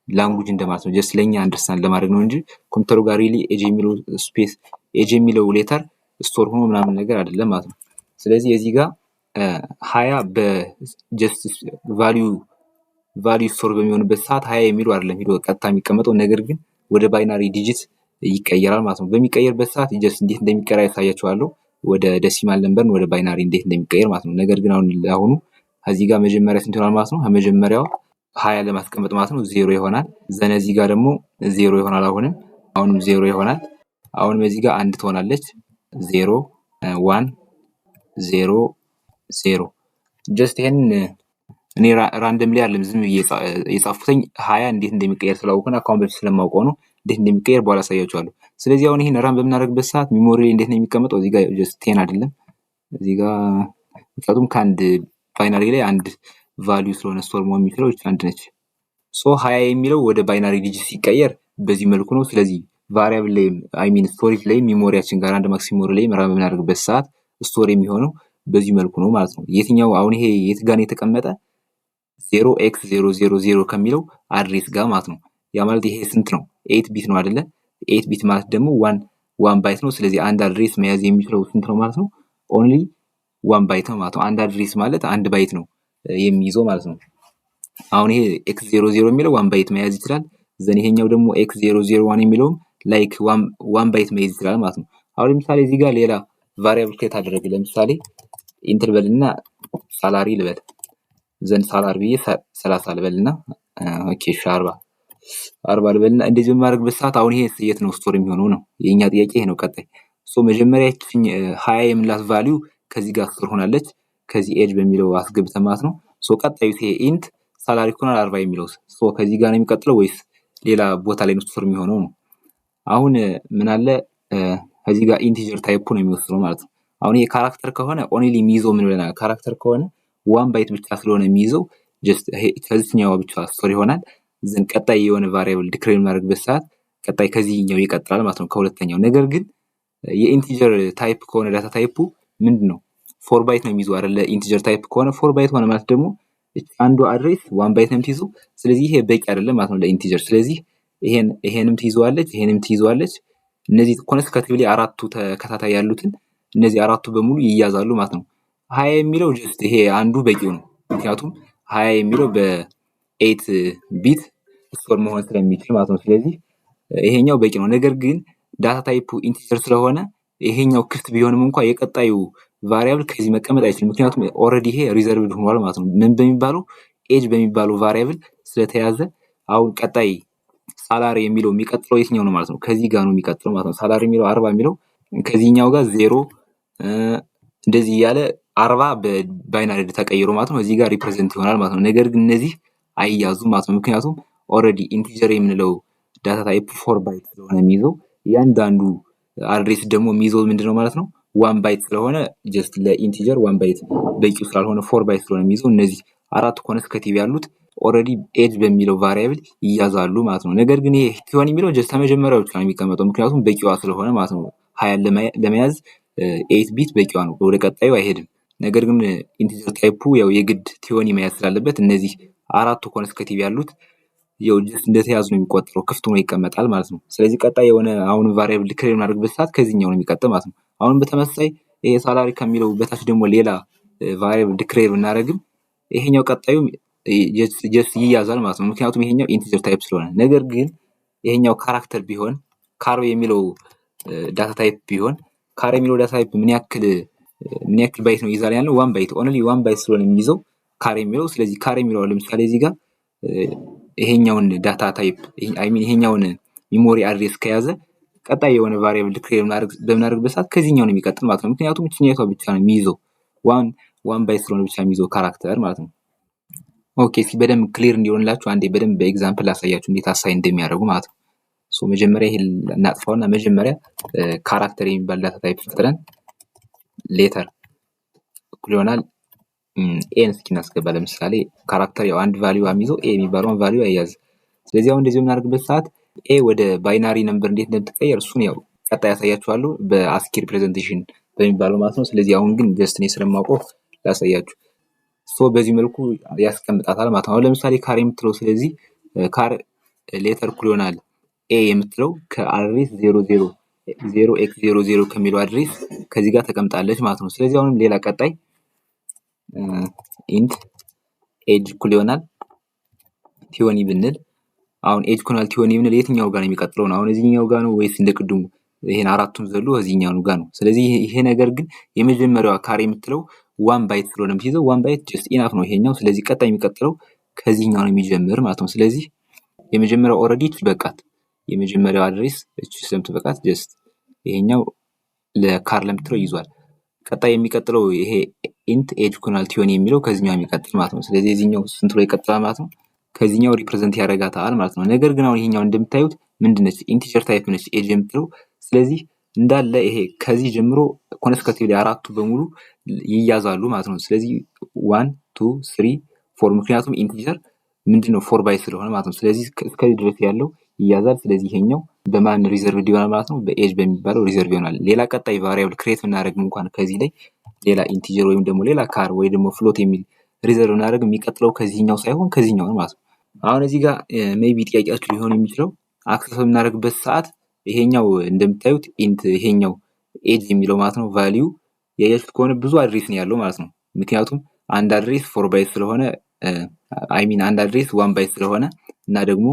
ላንጉጅ እንደማለት ነው። ጀስት ለኛ አንደርስታንድ ለማድረግ ነው እንጂ ኮምፒውተሩ ጋር ሪሊ ኤጅ የሚለው ስፔስ ኤጅ የሚለው ሌተር ስቶር ሆኖ ምናምን ነገር አይደለም ማለት ነው። ስለዚህ እዚህ ጋር 20 በጀስት ቫልዩ ስቶር በሚሆንበት ሰዓት 20 የሚለው አይደለም ሄዶ ቀጥታ የሚቀመጠው፣ ነገር ግን ወደ ባይናሪ ዲጂት ይቀየራል ማለት ነው። በሚቀየርበት ሰዓት ጀስት እንዴት እንደሚቀየር ያሳያችኋለሁ። ወደ ዴሲማል ነምበርን ወደ ባይናሪ እንዴት እንደሚቀየር ማለት ነው። ነገር ግን አሁኑ እዚህ ጋር መጀመሪያ ስንት ይሆናል ማለት ነው? ከመጀመሪያው 20 ለማስቀመጥ ማለት ነው 0 ይሆናል። ዘን እዚህ ጋር ደግሞ 0 ይሆናል። አሁንም 0 ይሆናል። አሁንም እዚህ ጋር 1 ትሆናለች። 0 1 0 0 ጀስት ይሄን እኔ ራንደም ላይ አይደለም ዝም ብዬ የጻፍኩትኝ 20 እንዴት እንደሚቀየር ስላወቅኩና አካውንት በፊት ስለማውቀው ነው። እንዴት እንደሚቀየር በኋላ አሳያችኋለሁ። ስለዚህ አሁን ይሄን ራን በምናደርግበት ሰዓት ሚሞሪ ላይ እንዴት ነው የሚቀመጠው? እዚህ ጋር ጀስት 10 አይደለም እዚህ ጋር ምክንያቱም ከአንድ ባይናሪ ላይ አንድ ቫልዩ ስለሆነ ስቶር መሆን የሚችለው አንድ ነች። ሶ 20 የሚለው ወደ ባይናሪ ዲጂት ሲቀየር በዚህ መልኩ ነው። ስለዚህ ቫሪያብል ላይ ስቶሬጅ ላይ ሚሞሪያችን ጋር አንድ ማክስ ሚሞሪ ላይ ራን በምናደርግበት ሰዓት ስቶር የሚሆነው በዚህ መልኩ ነው ማለት ነው። የትኛው አሁን ይሄ የት ጋር ነው የተቀመጠ? 0x000 ከሚለው አድሬስ ጋር ማለት ነው። ያ ማለት ይሄ ስንት ነው? 8 ቢት ነው አይደለ? 8 ቢት ማለት ደግሞ 1 ባይት ነው። ስለዚህ አንድ አድሬስ መያዝ የሚችለው ስንት ነው ማለት ነው? ኦንሊ 1 ባይት ነው ማለት ነው። አንድ አድሬስ ማለት 1 ባይት ነው የሚይዘው ማለት ነው። አሁን ይሄ x00 የሚለው 1 ባይት መያዝ ይችላል። ዘን ይሄኛው ደግሞ x001 የሚለውም ላይክ 1 ባይት መያዝ ይችላል ማለት ነው። አሁን ለምሳሌ እዚህ ጋር ሌላ ቫሪያብል ክሬት አደረገ። ለምሳሌ ኢንትር በልና ሳላሪ ልበል ዘን ሳላሪ ብዬ 30 ልበልና ኦኬ 40 ልበልና እንደዚህ በማድረግበት ሰዓት አሁን ይሄ የት ነው ስቶር የሚሆነው ነው የኛ ጥያቄ ይሄ ነው። ቀጣይ መጀመሪያ 20 የምንላት ቫልዩ ከዚህ ጋር ስቶር ሆናለች ከዚህ ኤጅ በሚለው አስገብተን ማለት ነው። ቀጣዩ ይሄ ኢንት ሳላሪ ኮናል 40 የሚለው ከዚህ ጋር ነው የሚቀጥለው ወይስ ሌላ ቦታ ላይ ነው ስቶር የሚሆነው ነው? አሁን ምን አለ ከዚህ ጋር ኢንቲጀር ታይፑ ነው የሚወስነው ማለት ነው። አሁን ይሄ ካራክተር ከሆነ ኦንሊ የሚይዘው ምን ብለናል? ካራክተር ከሆነ 1 ባይት ብቻ ስለሆነ የሚይዘው ጀስት ከዚህኛው ብቻ ስቶር ይሆናል። ዘን ቀጣይ የሆነ ቫሪያብል ዲክሌር የምናደርግበት ሰዓት ቀጣይ ከዚህኛው ይቀጥላል ማለት ነው ከሁለተኛው። ነገር ግን የኢንቲጀር ታይፕ ከሆነ ዳታ ታይፑ ምንድነው 4 ባይት ነው የሚይዘው አይደለ? ኢንቲጀር ታይፕ ከሆነ 4 ባይት ሆነ ማለት ደግሞ አንዱ አድሬስ 1 ባይት ነው የምትይዘው። ስለዚህ ይሄ በቂ አይደለም ማለት ነው ለኢንቲጀር። ስለዚህ ይሄንም ትይዘዋለች ይሄንም ትይዘዋለች። እነዚህ ኮንስቲቲዩቲቭሊ አራቱ ተከታታይ ያሉትን እነዚህ አራቱ በሙሉ ይያዛሉ ማለት ነው። 20 የሚለው ጀስት ይሄ አንዱ በቂው ነው። ምክንያቱም 20 የሚለው በ8 ቢት ስቶር መሆን ስለሚችል ማለት ነው። ስለዚህ ይሄኛው በቂ ነው። ነገር ግን ዳታ ታይፑ ኢንቲጀር ስለሆነ ይሄኛው ክፍት ቢሆንም እንኳን የቀጣዩ ቫሪያብል ከዚህ መቀመጥ አይችልም። ምክንያቱም ኦልሬዲ ይሄ ሪዘርቭድ ሆኗል ማለት ነው። ምን በሚባለው ኤጅ በሚባለው ቫሪያብል ስለተያዘ አሁን ቀጣይ ሳላሪ የሚለው የሚቀጥለው የትኛው ነው ማለት ነው? ከዚህ ጋር ነው የሚቀጥለው ማለት ነው። ሳላሪ የሚለው 40 የሚለው ከዚህኛው ጋር 0 እንደዚህ እያለ 40 በባይናሪ ተቀይሮ ማለት ነው እዚህ ጋር ሪፕሬዘንት ይሆናል ማለት ነው። ነገር ግን እነዚህ አይያዙም ማለት ነው። ምክንያቱም ኦልሬዲ ኢንቲጀር የምንለው ዳታ ታይፕ 4 ባይት ስለሆነ የሚይዘው እያንዳንዱ አድሬስ ደግሞ የሚይዘው ምንድነው ማለት ነው 1 ባይት ስለሆነ ጀስት ለኢንቲጀር 1 ባይት በቂው ስላልሆነ 4 ባይት ስለሆነ የሚይዘው እነዚህ አራት ኮንስቲቲዩቲቭ ያሉት ኦልሬዲ ኤጅ በሚለው ቫሪያብል ይያዛሉ ማለት ነው። ነገር ግን ይሄ ቲዮን የሚለው ጀስት ከመጀመሪያው ብቻ ነው የሚቀመጠው ምክንያቱም በቂዋ ስለሆነ ማለት ነው። 20 ለመያዝ 8 ቢት በቂዋ ነው፣ ወደ ቀጣዩ አይሄድም። ነገር ግን ኢንቲጀር ታይፑ ያው የግድ ቲዮን መያዝ ስላለበት እነዚህ አራቱ ኮንስቲቲዩቲቭ ያሉት ያው ጀስት እንደተያዙ ነው የሚቆጠረው፣ ክፍት ሆኖ ይቀመጣል ማለት ነው። ስለዚህ ቀጣይ የሆነ አሁን ቫሪያብል ዲክሌር የምናደርግበት ሰዓት ከዚህኛው ነው የሚቀጥል ማለት ነው። አሁን በተመሳሳይ ይሄ ሳላሪ ከሚለው በታች ደግሞ ሌላ ቫሪያብል ዲክሌር ብናደርግም ይሄኛው ቀጣዩ ጀስት ይያዛል ማለት ነው። ምክንያቱም ይሄኛው ኢንቲጀር ታይፕ ስለሆነ። ነገር ግን ይሄኛው ካራክተር ቢሆን ካር የሚለው ዳታ ታይፕ ቢሆን ካር የሚለው ዳታ ታይፕ ምን ያክል ባይት ነው ይዛል ያለው 1 ባይት ኦንሊ 1 ባይት ስለሆነ የሚይዘው ካር የሚለው። ስለዚህ ካር የሚለው ለምሳሌ እዚህ ጋር ይሄኛውን ዳታ ታይፕ ይሄኛውን ሚሞሪ አድሬስ ከያዘ ቀጣይ የሆነ ቫሪያብል ዲክሌር በምናደርግበት ሰዓት ከዚህኛው ነው የሚቀጥል ማለት ነው። ምክንያቱም እቺኛቷ ብቻ ነው የሚይዘው 1 ባይት ስለሆነ ብቻ የሚይዘው ካራክተር ማለት ነው። ኦኬ እስኪ በደንብ ክሊር እንዲሆንላችሁ አንዴ በደንብ በኤግዛምፕል ላሳያችሁ እንዴት አሳይ እንደሚያደርጉ ማለት ነው። መጀመሪያ ይሄ እናጥፋውና መጀመሪያ ካራክተር የሚባል ዳታ ታይፕ ፈጥረን ሌተር እኩል ይሆናል ኤን እስኪ እናስገባ። ለምሳሌ ካራክተር ያው አንድ ቫልዩ የሚይዘው ኤ የሚባለውን ቫልዩ አይያዝ። ስለዚህ አሁን እንደዚህ የምናደርግበት ሰዓት ኤ ወደ ባይናሪ ነምበር እንዴት እንደምትቀየር እሱን ያው ቀጣይ ያሳያችኋለሁ በአስኪ ሪፕሬዘንቴሽን በሚባለው ማለት ነው። ስለዚህ አሁን ግን ጀስት እኔ ስለማውቀው ላሳያችሁ። በዚህ መልኩ ያስቀምጣታል ማለት ነው። አሁን ለምሳሌ ካር የምትለው ስለዚህ ካር ሌተር እኩል ይሆናል ኤ የምትለው ከአድሬስ 0x00 ከሚለው አድሬስ ከዚህ ጋር ተቀምጣለች ማለት ነው። ስለዚህ አሁንም ሌላ ቀጣይ ኢንት ኤጅ እኩል ይሆናል ቲዮኒ ብንል አሁን ኤጅ እኩል ይሆናል ቲዮኒ ብንል የትኛው ጋር ነው የሚቀጥለው ነው? አሁን እዚህኛው ጋር ነው ወይስ እንደቅድሙ ይሄን አራቱን ዘሎ እዚህኛው ጋር ነው? ስለዚህ ይሄ ነገር ግን የመጀመሪያዋ ካር የምትለው 1 ባይት ስለሆነ የምትይዘው 1 ባይት ጀስት ኢናፍ ነው ይሄኛው። ስለዚህ ቀጣይ የሚቀጥለው ከዚህኛው ነው የሚጀምር ማለት ነው። ስለዚህ የመጀመሪያው ኦልሬዲ በቃት የመጀመሪያው አድሬስ እቺ ስለምትበቃት ጀስት ይሄኛው ለካር ለምትለው ይዟል። ቀጣይ የሚቀጥለው ይሄ ኢንት ኤጅ ኮናል ቲዮኒ የሚለው ከዚህኛው የሚቀጥል ማለት ነው። ስለዚህ እዚህኛው ስንት ላይ ይቀጥላል ማለት ነው? ከዚህኛው ሪፕሬዘንት ያደርጋታል ማለት ነው። ነገር ግን አሁን ይሄኛው እንደምታዩት ምንድነች? ኢንቲጀር ታይፕ ነች ኤጅ የምትለው። ስለዚህ እንዳለ ይሄ ከዚህ ጀምሮ ኮንስከቲቭሊ አራቱ በሙሉ ይያዛሉ ማለት ነው። ስለዚህ 1 2 3 4 ምክንያቱም ኢንቲጀር ምንድነው 4 ባይት ስለሆነ ማለት ነው። ስለዚህ እስከዚህ ድረስ ያለው ይያዛል። ስለዚህ ይሄኛው በማን ሪዘርቭድ ይሆናል ማለት ነው? በኤጅ በሚባለው ሪዘርቭ ይሆናል። ሌላ ቀጣይ ቫሪያብል ክሬት ብናደርግ እንኳን ከዚህ ላይ ሌላ ኢንቲጀር ወይም ደግሞ ሌላ ካር ወይ ደግሞ ፍሎት የሚል ሪዘርቭ ብናደርግ የሚቀጥለው ከዚህኛው ሳይሆን ከዚህኛው ነው ማለት ነው። አሁን እዚህ ጋር ሜቢ ጥያቄያችሁ ሊሆን የሚችለው አክሰስ በምናደርግበት ሰዓት ይሄኛው እንደምታዩት ኢንት ይሄኛው ኤጅ የሚለው ማለት ነው ቫልዩ ያያችሁት ከሆነ ብዙ አድሬስ ነው ያለው ማለት ነው። ምክንያቱም አንድ አድሬስ 4 ባይት ስለሆነ አንድ አድሬስ 1 ባይት ስለሆነ እና ደግሞ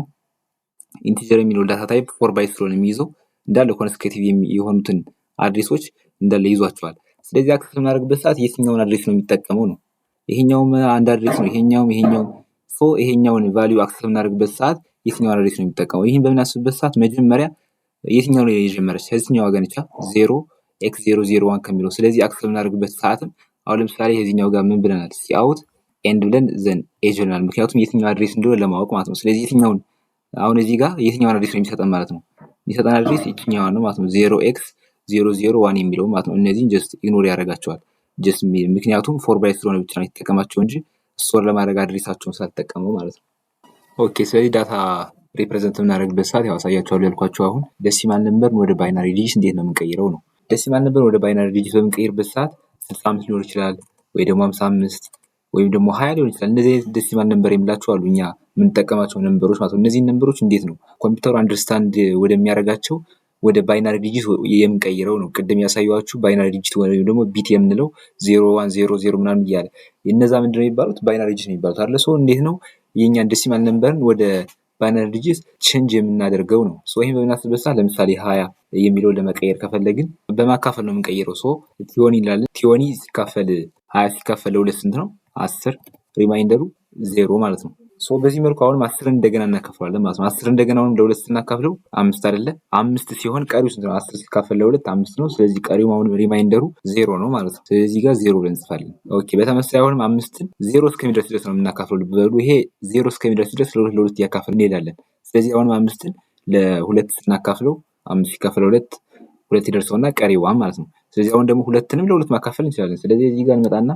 ኢንቲጀር የሚለው ዳታ ታይፕ 4 ባይት ስለሆነ የሚይዘው እንዳለ ኮንስኬቲቭ የሆኑትን አድሬሶች እንዳለ ይዟቸዋል። ስለዚህ አክሰስ በምናደርግበት ሰዓት የትኛውን አድሬስ ነው የሚጠቀመው ነው። ይሄኛውም አንድ አድሬስ ነው፣ ይሄኛውም ይሄኛውን ቫልዩ አክሰስ በምናደርግበት ሰዓት የትኛውን አድሬስ ነው የሚጠቀመው? ይህን በምናስብበት ሰዓት መጀመሪያ የትኛው ነው የጀመረች? ከዚህኛው ጋር ነች 0x001 ከሚለው። ስለዚህ አክሰስ በምናደርግበት ሰዓትም አሁን ለምሳሌ የዚህኛው ጋር ምን ብለናል? ሲአውት ኤንድ ብለን ዘን ኤጅ ብለናል። ምክንያቱም የትኛው አድሬስ እንደሆነ ለማወቅ ማለት ነው። ስለዚህ የትኛውን አሁን እዚህ ጋር የትኛውን አድሬስ ነው የሚሰጠን ማለት ነው? የሚሰጠን አድሬስ የትኛውን ነው ማለት ነው? 0x001 የሚለው ማለት ነው። እነዚህን ጀስት ኢግኖር ያደርጋቸዋል። ጀስት ምክንያቱም 4 ባይት ስለሆነ ብቻ ነው የተጠቀማቸው እንጂ ስቶር ለማድረግ አድሬሳቸውን ሳልጠቀመው ማለት ነው። ኦኬ ስለዚህ ዳታ ሪፕሬዘንት የምናደርግበት ሰዓት ያው አሳያችኋለሁ ያልኳችሁ አሁን ዴሲማል ነምበርን ወደ ባይናሪ ዲጂት እንዴት ነው የምንቀይረው ነው። ዴሲማል ነምበር ወደ ባይናሪ ዲጂት በምንቀይርበት ሰዓት 65 ሊሆን ይችላል ወይ ደግሞ 55 ወይም ደግሞ 20 ሊሆን ይችላል። እነዚህ ዴሲማል ነምበር የሚላቸው አሉ እኛ የምንጠቀማቸው ነምበሮች ማለት ነው። እነዚህን ነምበሮች እንዴት ነው ኮምፒውተሩ አንደርስታንድ ወደሚያደርጋቸው ወደ ባይናሪ ዲጂት የምንቀይረው ነው። ቅድም ያሳየኋችሁ ባይናሪ ዲጂት ወይም ደግሞ ቢት የምንለው 0100 ምናምን እያለ እነዛ ምንድነው የሚባሉት? ባይናሪ ዲጂት ነው የሚባሉት አይደል? ሶ እንዴት ነው የኛን ዴሲማል ነምበርን ወደ ባይናሪ ዲጂት ቼንጅ የምናደርገው ነው። ሶ ይሄን በምናስብበት ሰዓት ለምሳሌ 20 የሚለውን ለመቀየር ከፈለግን በማካፈል ነው የምንቀይረው። ሶ ቲዮኒ እንላለን። ቲዮኒ ሲካፈል 20 ሲካፈል ለሁለት ስንት ነው? 10 ሪማይንደሩ 0 ማለት ነው። ሶ በዚህ መልኩ አሁንም 10 እንደገና እናካፍላለን ማለት ነው። 10 እንደገና አሁን ለሁለት ስናካፍለው 5 አይደለ? 5 ሲሆን ቀሪው ስንት ነው? 10 ሲካፈል ለሁለት 5 ነው። ስለዚህ ቀሪው አሁን ሪማይንደሩ 0 ነው ማለት ነው። ስለዚህ ጋር 0 ብለን እንጽፋለን። ኦኬ በተመሳሳይ አሁንም 5ን 0 እስከሚደርስ ድረስ ነው የምናካፍለው። ልብ በሉ ይሄ 0 እስከሚደርስ ድረስ ለሁለት እያካፈልን እንሄዳለን። ስለዚህ አሁንም 5ን ለሁለት ስናካፍለው 5 ሲካፈል ለሁለት 2 ይደርሰውና ቀሪው 1 ማለት ነው። ስለዚህ አሁን ደግሞ ሁለትንም ለሁለት ማካፈል እንችላለን። ስለዚህ እዚህ ጋር እንመጣና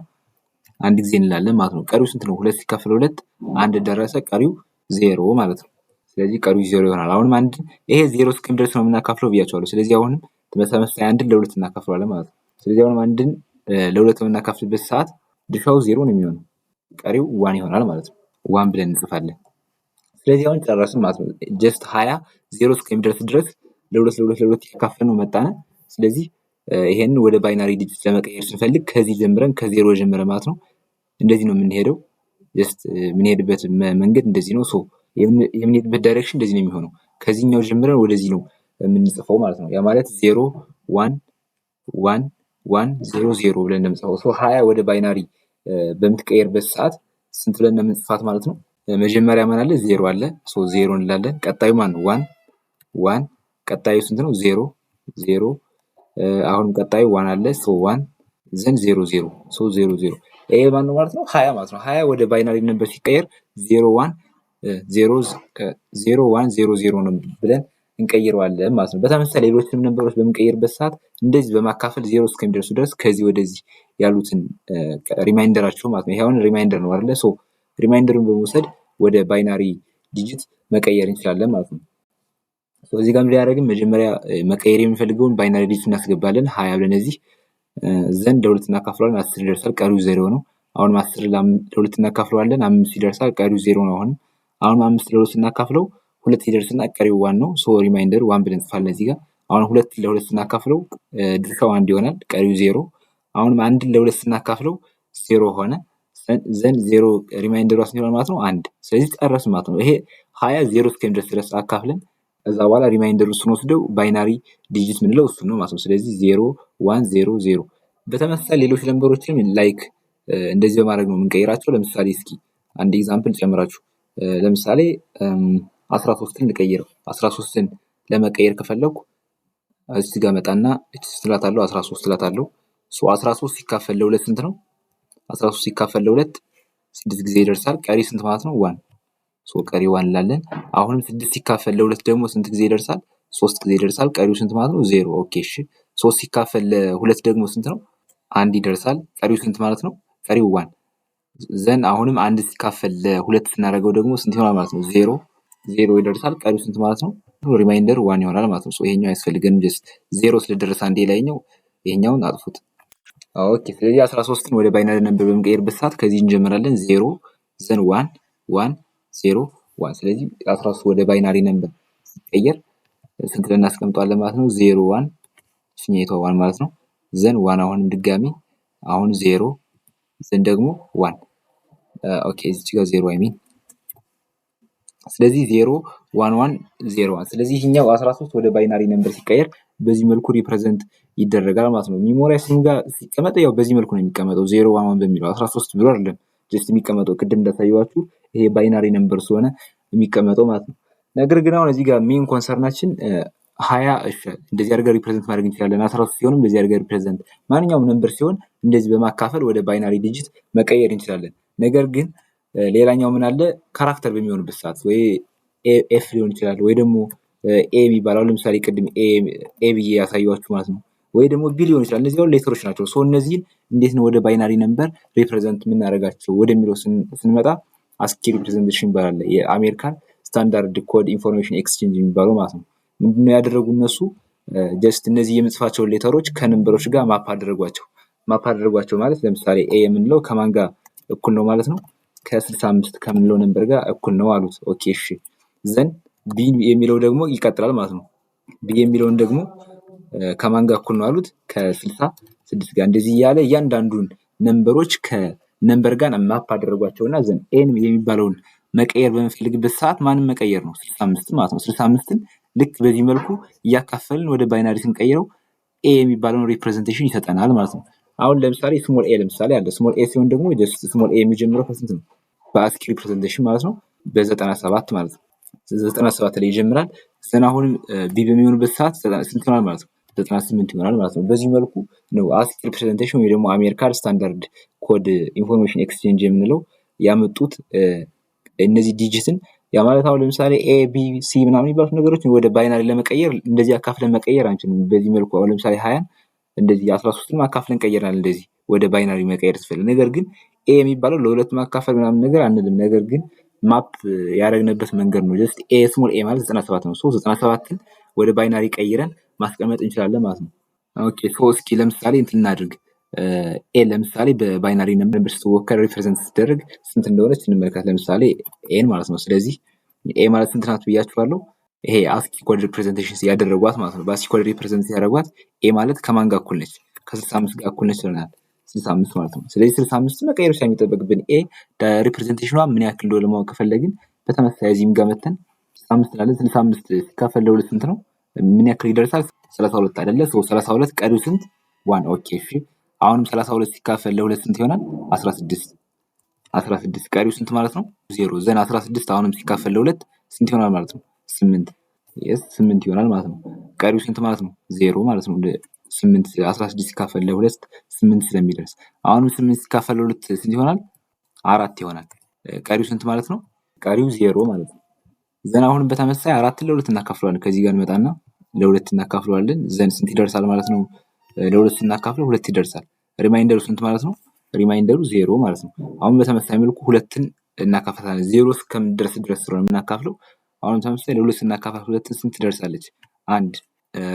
አንድ ጊዜ እንላለን ማለት ነው። ቀሪው ስንት ነው? 2 ሲካፈል 2 1 ደረሰ፣ ቀሪው 0 ማለት ነው። ስለዚህ ቀሪው 0 ይሆናል። አሁንም አንድ ይሄ 0 እስከሚደርስ ነው የምናካፍለው ብያቸዋለሁ። ስለዚህ አሁንም በተመሳሳይ አንድን ለሁለት እናካፍለዋለን ማለት ነው። ስለዚህ አሁንም አንድን ለሁለት በምናካፍልበት ሰዓት ድርሻው 0 ነው የሚሆነው፣ ቀሪው 1 ይሆናል ማለት ነው። 1 ብለን እንጽፋለን። ስለዚህ አሁን ጨረስን ማለት ነው። ጀስት 20 0 እስከሚደርስ ድረስ ለሁለት ያካፈልነው መጣነ። ስለዚህ ይሄን ወደ ባይናሪ ዲጂት ለመቀየር ስንፈልግ ከዚህ ጀምረን ከዜሮ ጀምረን ማለት ነው እንደዚህ ነው የምንሄደው። ጀስት የምንሄድበት መንገድ እንደዚህ ነው። ሶ የምንሄድበት ዳይሬክሽን እንደዚህ ነው የሚሆነው። ከዚህኛው ጀምረን ወደዚህ ነው የምንጽፈው ማለት ነው። ያ ማለት 0 1 1 1 0 0 ብለን እንደምንጽፈው። ሶ 20 ወደ ባይናሪ በምትቀየርበት ሰዓት ስንት ብለን እንደምንጽፋት ማለት ነው። መጀመሪያ ማን አለ? 0 አለ። ሶ 0 እንላለን። ቀጣዩ ማን ነው? 1 1 ቀጣዩ ስንት ነው? 0 0 አሁንም ቀጣዩ 1 አለ። ሶ 1 ዘን 0 0 ሶ 0 0 ይሄ ማን ነው ማለት ነው? 20 ማለት ነው። 20 ወደ ባይናሪ ነምበር ሲቀየር 0 1 0 0 1 0 0 ነው ብለን እንቀይረዋለን ማለት ነው። በተመሳሳይ ሌሎችንም ነምበሮች በምንቀይርበት ሰዓት እንደዚህ በማካፈል 0 እስከሚደርሱ ድረስ ከዚህ ወደዚህ ያሉትን ሪማይንደራቸው ማለት ነው። ይሄ አሁን ሪማይንደር ነው አይደለ? ሶ ሪማይንደሩን በመውሰድ ወደ ባይናሪ ዲጂት መቀየር እንችላለን ማለት ነው። እዚህ ጋር እንዲያደርግም መጀመሪያ መቀየር የምንፈልገውን ባይናሪ ዲጂት እናስገባለን 20 ብለን እዚህ ዘንድ ለሁለት እናካፍለዋለን 10 ይደርሳል፣ ቀሪው 0 ነው። አሁንም 10 ለሁለት እናካፍለዋለን 5 ይደርሳል፣ ቀሪው 0 ነው። አሁንም 5 ለሁለት እናካፍለው 2 ይደርስና ቀሪው 1 ነው። ሶ ሪማይንደር 1 ብለን እንጽፋለን እዚህ ጋር። አሁን 2 ለሁለት እናካፍለው ድርሻው 1 ይሆናል፣ ቀሪው 0። አሁንም 1 ለሁለት እናካፍለው 0 ሆነ። ዘንድ 0 ሪማይንደሩ አስንት ማለት ነው 1። ስለዚህ ጨረስን ማለት ነው። ይሄ 20 0 እስከሚደርስ ድረስ አካፍለን ከዛ በኋላ ሪማይንደሩ ስንወስደው ባይናሪ ዲጂት ምንለው እሱ ነው ማለት ነው። ስለዚህ 0 1 0 0። በተመሳሳይ ሌሎች ነምበሮችንም ላይክ እንደዚህ በማድረግ ነው የምንቀይራቸው። ለምሳሌ እስኪ አንድ ኤግዛምፕል ጨምራችሁ ለምሳሌ 13ን ልቀይረው። 13ን ለመቀየር ከፈለኩ እዚህ ጋር መጣና እቺ ስላታለው 13 ስላታለው። ሶ 13 ሲካፈል ለሁለት ስንት ነው? 13 ሲካፈል ለሁለት 6 ጊዜ ይደርሳል። ቀሪ ስንት ማለት ነው? 1። ሶ ቀሪ 1 እንላለን። አሁንም 6 ሲካፈል ለ2 ደግሞ ስንት ጊዜ ይደርሳል? 3 ጊዜ ይደርሳል። ቀሪው ስንት ማለት ነው? 0። ኦኬ እሺ 3 ሲካፈል ለ2 ደግሞ ስንት ነው? 1 ይደርሳል። ቀሪው ስንት ማለት ነው? ቀሪው 1 ዘን አሁንም 1 ሲካፈል ለ2 ስናደርገው ደግሞ ስንት ይሆናል ማለት ነው? 0 ይደርሳል። ቀሪው ስንት ማለት ነው? ሪማይንደር 1 ይሆናል ማለት ነው። ሶ ይሄኛው አያስፈልገንም። ጀስት 0 ስለደረሰ አንዴ ላይኛው ይሄኛውን አጥፉት። ኦኬ ስለዚህ 13ን ወደ ባይናሪ ነምበር በመቀየርበት ሰዓት ከዚህ እንጀምራለን። 0 ዘን 1 1 0 1 ስለዚህ 13 ወደ ባይናሪ ነምበር ሲቀየር ስንት ላይ እናስቀምጠዋለን ማለት ነው? 0 1 ሽኛይቷ 1 ማለት ነው። ዘን 1 አሁንም ድጋሚ አሁን 0 ዘን ደግሞ 1 ኦኬ እዚህ ጋር 0 አይሚን ስለዚህ 0 1 1 0 1 ስለዚህ ይሄኛው 13 ወደ ባይናሪ ነምበር ሲቀየር በዚህ መልኩ ሪፕሬዘንት ይደረጋል ማለት ነው። ሚሞሪያችን ጋር ሲቀመጥ ያው በዚህ መልኩ ነው የሚቀመጠው 0 1 1 በሚለው 13 ብሎ አይደለም ጀስት የሚቀመጠው ቅድም እንዳሳየዋችሁ ይሄ ባይናሪ ነምበር ስለሆነ የሚቀመጠው ማለት ነው። ነገር ግን አሁን እዚህ ጋር ሜን ኮንሰርናችን 20 እሺ እንደዚህ አድርገን ሪፕሬዘንት ማድረግ እንችላለን። 13 ሲሆንም እንደዚህ አድርገን ሪፕሬዘንት ማንኛውም ነምበር ሲሆን እንደዚህ በማካፈል ወደ ባይናሪ ዲጂት መቀየር እንችላለን። ነገር ግን ሌላኛው ምን አለ ካራክተር በሚሆንበት ሰዓት ወይ ኤፍ ሊሆን ይችላል ወይ ደግሞ ኤ የሚባለው ለምሳሌ ቅድም ኤ ብዬ ያሳየኋችሁ ማለት ነው። ወይ ደግሞ ቢ ሊሆን ይችላል። እነዚህ ሁሉ ሌተሮች ናቸው። ሶ እነዚህን እንዴት ነው ወደ ባይናሪ ነምበር ሪፕሬዘንት የምናደርጋቸው ወደሚለው ስንመጣ አስኪ ሪፕሬዘንቴሽን ይባላል። የአሜሪካን ስታንዳርድ ኮድ ኢንፎርሜሽን ኤክስቼንጅ የሚባለው ማለት ነው። ምንድነው ያደረጉ እነሱ ጀስት እነዚህ የምጽፋቸውን ሌተሮች ከነምበሮች ጋር ማፕ አደረጓቸው ማለት ለምሳሌ ኤ የምንለው ከማን ጋር እኩል ነው ማለት ነው? ከ65 ከምንለው ነምበር ጋር እኩል ነው አሉት። ኦኬ እሺ ዘን ቢ የሚለው ደግሞ ይቀጥላል ማለት ነው። ቢ የሚለውን ደግሞ ከማን ጋር እኩል ነው አሉት? ከ66 ጋር እንደዚህ እያለ እያንዳንዱን ነምበሮች ከነምበር ጋር ማፕ አደረጓቸውና ዘን ኤን የሚባለውን መቀየር በምፈልግበት ሰዓት ማንም መቀየር ነው 65 ማለት ነው። 65ን ልክ በዚህ መልኩ እያካፈልን ወደ ባይናሪ ስንቀይረው ኤ የሚባለውን ሪፕሬዘንቴሽን ይሰጠናል ማለት ነው። አሁን ለምሳሌ ስሞል ኤ ለምሳሌ አለ። ስሞል ኤ ሲሆን ደግሞ ጀስት ስሞል ኤ የሚጀምረው ከስንት ነው? በአስኪ ሪፕሬዘንቴሽን ማለት ነው በ97 ማለት ነው። 97 ላይ ይጀምራል። ዘን አሁንም ቢ በሚሆንበት ሰዓት ስንት ይሆናል ማለት ነው? 98 ይሆናል ማለት ነው። በዚህ መልኩ ነው አስኪ ሪፕሬዘንቴሽን ወይ ደግሞ አሜሪካን ስታንዳርድ ኮድ ኢንፎርሜሽን ኤክስቼንጅ የምንለው ያመጡት እነዚህ ዲጂትን ያ ማለት አሁን ለምሳሌ ኤ ቢ ሲ ምናምን የሚባሉት ነገሮች ወደ ባይናሪ ለመቀየር እንደዚህ አካፍለን መቀየር አንችልም። በዚህ መልኩ አሁን ለምሳሌ 20 እንደዚህ 13ን አካፍለን ቀይረናል እንደዚህ ወደ ባይናሪ መቀየር ስፈልግ። ነገር ግን ኤ የሚባለው ለሁለት ማካፈል ምናምን ነገር አንልም። ነገር ግን ማፕ ያደረግንበት መንገድ ነው። ጀስት ኤ ስሞል ኤ ማለት 97 ነው። ሶ 97ን ወደ ባይናሪ ቀይረን ማስቀመጥ እንችላለን ማለት ነው። ኦኬ ሶ እስኪ ለምሳሌ እንትን እናድርግ። ኤ ለምሳሌ በባይናሪ ነምበር ስትወከል ሪፕሬዘንት ስትደረግ ስንት እንደሆነች እንመልከት። ለምሳሌ ኤን ማለት ነው። ስለዚህ ኤ ማለት ስንት ናት ብያችኋለሁ። ይሄ አስኪ ኮድ ሪፕሬዘንቴሽን ያደረጓት ማለት ነው። በአስኪ ኮድ ሪፕሬዘንት ያደረጓት ኤ ማለት ከማን ጋር እኩል ነች? ከ65 ጋር እኩል ነች ይለናል። 65 ማለት ነው። ስለዚህ 65 መቀየር ብቻ የሚጠበቅብን ኤ ሪፕሬዘንቴሽኗ ምን ያክል እንደሆነ ለማወቅ ከፈለግን በተመሳሳይ እዚህም ጋር መተን 65 እንላለን። 65 ሲካፈል ለ2 ስንት ነው? ምን ያክል ይደርሳል? 32 አይደለ? 32 ቀሪው ስንት? 1 ኦኬ እሺ አሁንም 32 ሲካፈል ለ2 ስንት ይሆናል? 16 ቀሪው ስንት ማለት ነው? 0 ዘን 16 አሁንም ሲካፈል ለ2 ስንት ይሆናል ማለት ነው? 8 8 ይሆናል ማለት ነው። ቀሪው ስንት ማለት ነው? 0 ማለት ነው። 8 16 ሲካፈል ለ2 8 ስለሚደርስ አሁንም 8 ሲካፈል ለ2 ስንት ይሆናል? 4 ይሆናል። ቀሪው ስንት ማለት ነው? ቀሪው 0 ማለት ነው። ዘን አሁንም በተመሳሳይ 4 ለ2 እናካፍለዋለን። ከዚህ ጋር እንመጣና ለ2 እናካፍለዋለን። ዘን ስንት ይደርሳል ማለት ነው? ለ2 ስናካፍለው 2 ይደርሳል። ሪማይንደሩ ስንት ማለት ነው? ሪማይንደሩ 0 ማለት ነው። አሁን በተመሳሳይ መልኩ 2ን እናካፍላለን። 0 እስከምትደርስ ድረስ ስለሆነ የምናካፍለው አሁን ተመሳሳይ ለ2 ስናካፍል 2 ስንት ትደርሳለች? 1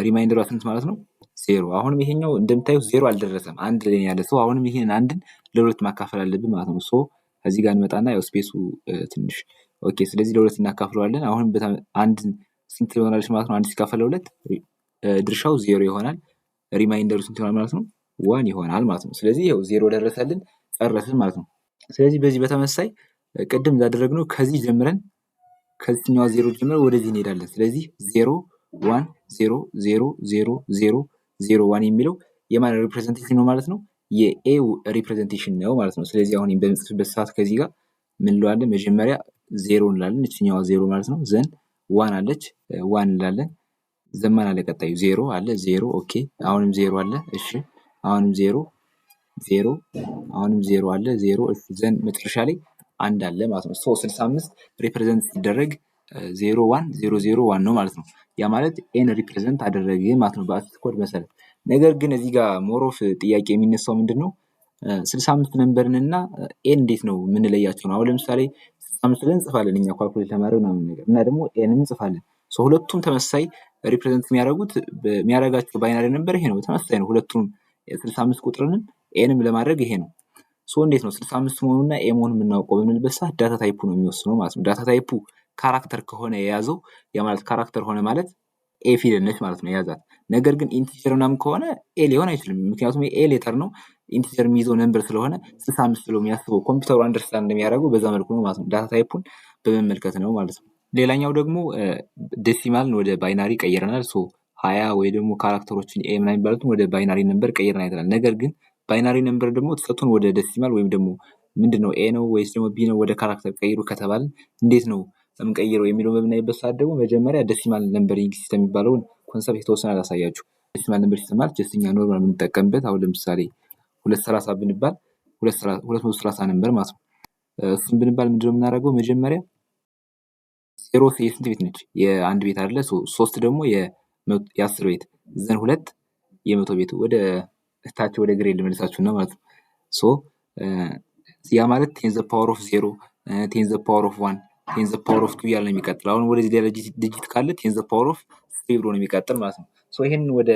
ሪማይንደሯ ስንት ማለት ነው? 0 አሁንም ይሄኛው እንደምታዩት 0 አልደረሰም። 1 ላይ ያለ ሰው አሁንም ይሄን 1ን ለ2 ማካፈል አለብን ማለት ነው። ሶ እዚህ ጋር እንመጣና ያው ስፔሱ ትንሽ ኦኬ ስለዚህ ለ2 እናካፍለዋለን። አሁንም አንድ ስንት ይሆናል ማለት ነው? 1 ሲካፈል ለ2 ድርሻው 0 ይሆናል። ሪማይንደሩ ስንት ይሆናል ማለት ነው? 1 ይሆናል ማለት ነው። ስለዚህ ይኸው 0 ደረሰልን ጨረስን ማለት ነው። ስለዚህ በዚህ በተመሳሳይ ቅድም እንዳደረግነው ከዚህ ጀምረን ከዚህኛው 0 ጀምረን ወደዚህ እንሄዳለን። ስለዚህ 0 1 0 0 0 0 0 1 የሚለው የማን ሪፕሬዘንቴሽን ነው ማለት ነው? የኤ ሪፕሬዘንቴሽን ነው ማለት ነው። ስለዚህ አሁን በምጽፍበት ሰዓት ከዚህ ጋር ምን እንለዋለን? መጀመሪያ 0 እንላለን። እችኛዋ 0 ማለት ነው። ዘን 1 አለች 1 እንላለን። ዘመን አለ ቀጣዩ 0 አለ 0 ኦኬ አሁንም 0 አለ እሺ አሁንም 0 0 አሁንም 0 አለ 0 እሺ ዘን መጨረሻ ላይ አንድ አለ ማለት ነው። 65 ሪፕሬዘንት ሲደረግ 01001 ነው ማለት ነው። ያ ማለት ኤን ሪፕሬዘንት አደረገ ማለት ነው በአክሲስ ኮድ መሰረት። ነገር ግን እዚህ ጋር ሞሮፍ ጥያቄ የሚነሳው ምንድነው 65 ነምበርን እና ኤን እንዴት ነው የምንለያቸው ነው። አሁን ለምሳሌ 65 ብለን እንጽፋለን እኛ ካልኩሌት ለማድረግ ምናምን ነገር እና ደግሞ ኤንም እንጽፋለን። ሁለቱም ተመሳሳይ ሪፕሬዘንት የሚያደርጋቸው ባይናሪ ነምበር ይሄ ነው፣ ተመሳሳይ ነው። ሁለቱም 65 ቁጥርንም ኤንም ለማድረግ ይሄ ነው። እንዴት ነው 65 መሆኑና ኤ መሆኑን የምናውቀው በምንልበት ሰዓት ዳታ ታይፑ ነው የሚወስነው ማለት ነው። ዳታ ታይፑ ካራክተር ከሆነ የያዘው ያ ማለት ካራክተር ሆነ ማለት ኤ ፊደል ነች ማለት ነው የያዛት። ነገር ግን ኢንቲጀር ምናምን ከሆነ ኤ ሊሆን አይችልም፣ ምክንያቱም ኤ ሌተር ነው ኢንቲጀር የሚይዘው ነምበር ስለሆነ 65 ብሎ የሚያስበው ኮምፒውተሩ አንደርስታንድ እንደሚያደርገው በዛ መልኩ ነው ማለት ነው። ዳታ ታይፑን በመመልከት ነው ማለት ነው። ሌላኛው ደግሞ ዴሲማልን ወደ ባይናሪ ቀይረናል። 20 ወይ ደግሞ ካራክተሮችን ኤ ምናምን የሚባሉትን ወደ ባይናሪ ነምበር ቀይረን አይተናል። ነገር ግን ባይናሪ ነምበር ደግሞ ተሰጥቶን ወደ ዴሲማል ወይም ደግሞ ምንድነው ኤ ነው ወይስ ደግሞ ቢ ነው ወደ ካራክተር ቀይሩ ከተባልን እንዴት ነው የምንቀይረው የሚለውን በምናይበት ሰዓት ደግሞ መጀመሪያ ዴሲማል ነምበሪንግ ሲስተም የሚባለውን ኮንሰፕት የተወሰነ ላሳያችሁ። ዴሲማል ነምበር ሲስተም ማለት ጀስት እኛ ኖርማል የምንጠቀምበት አሁን ለምሳሌ 230 ብንባል 230 ነምበር ማለት ነው። እሱን ብንባል ምንድነው የምናደርገው መጀመሪያ 0 የስንት ቤት ነች? የአንድ ቤት አይደለ? 3 ደግሞ የ10 ቤት ዘን 2 የመቶ ቤት ወደ ታች ወደ ግሬድ ልመልሳችሁና ማለት ነው። ያ ማለት 10 ዘ ፓወር ኦፍ 0 10 ዘ ፓወር ኦፍ 1 10 ዘ ፓወር ኦፍ 2 እያለ ነው የሚቀጥል። አሁን ወደዚህ ሌላ ዲጂት ካለ 10 ዘ ፓወር ኦፍ 3 ብሎ ነው የሚቀጥል ማለት ነው። ይሄን ወደ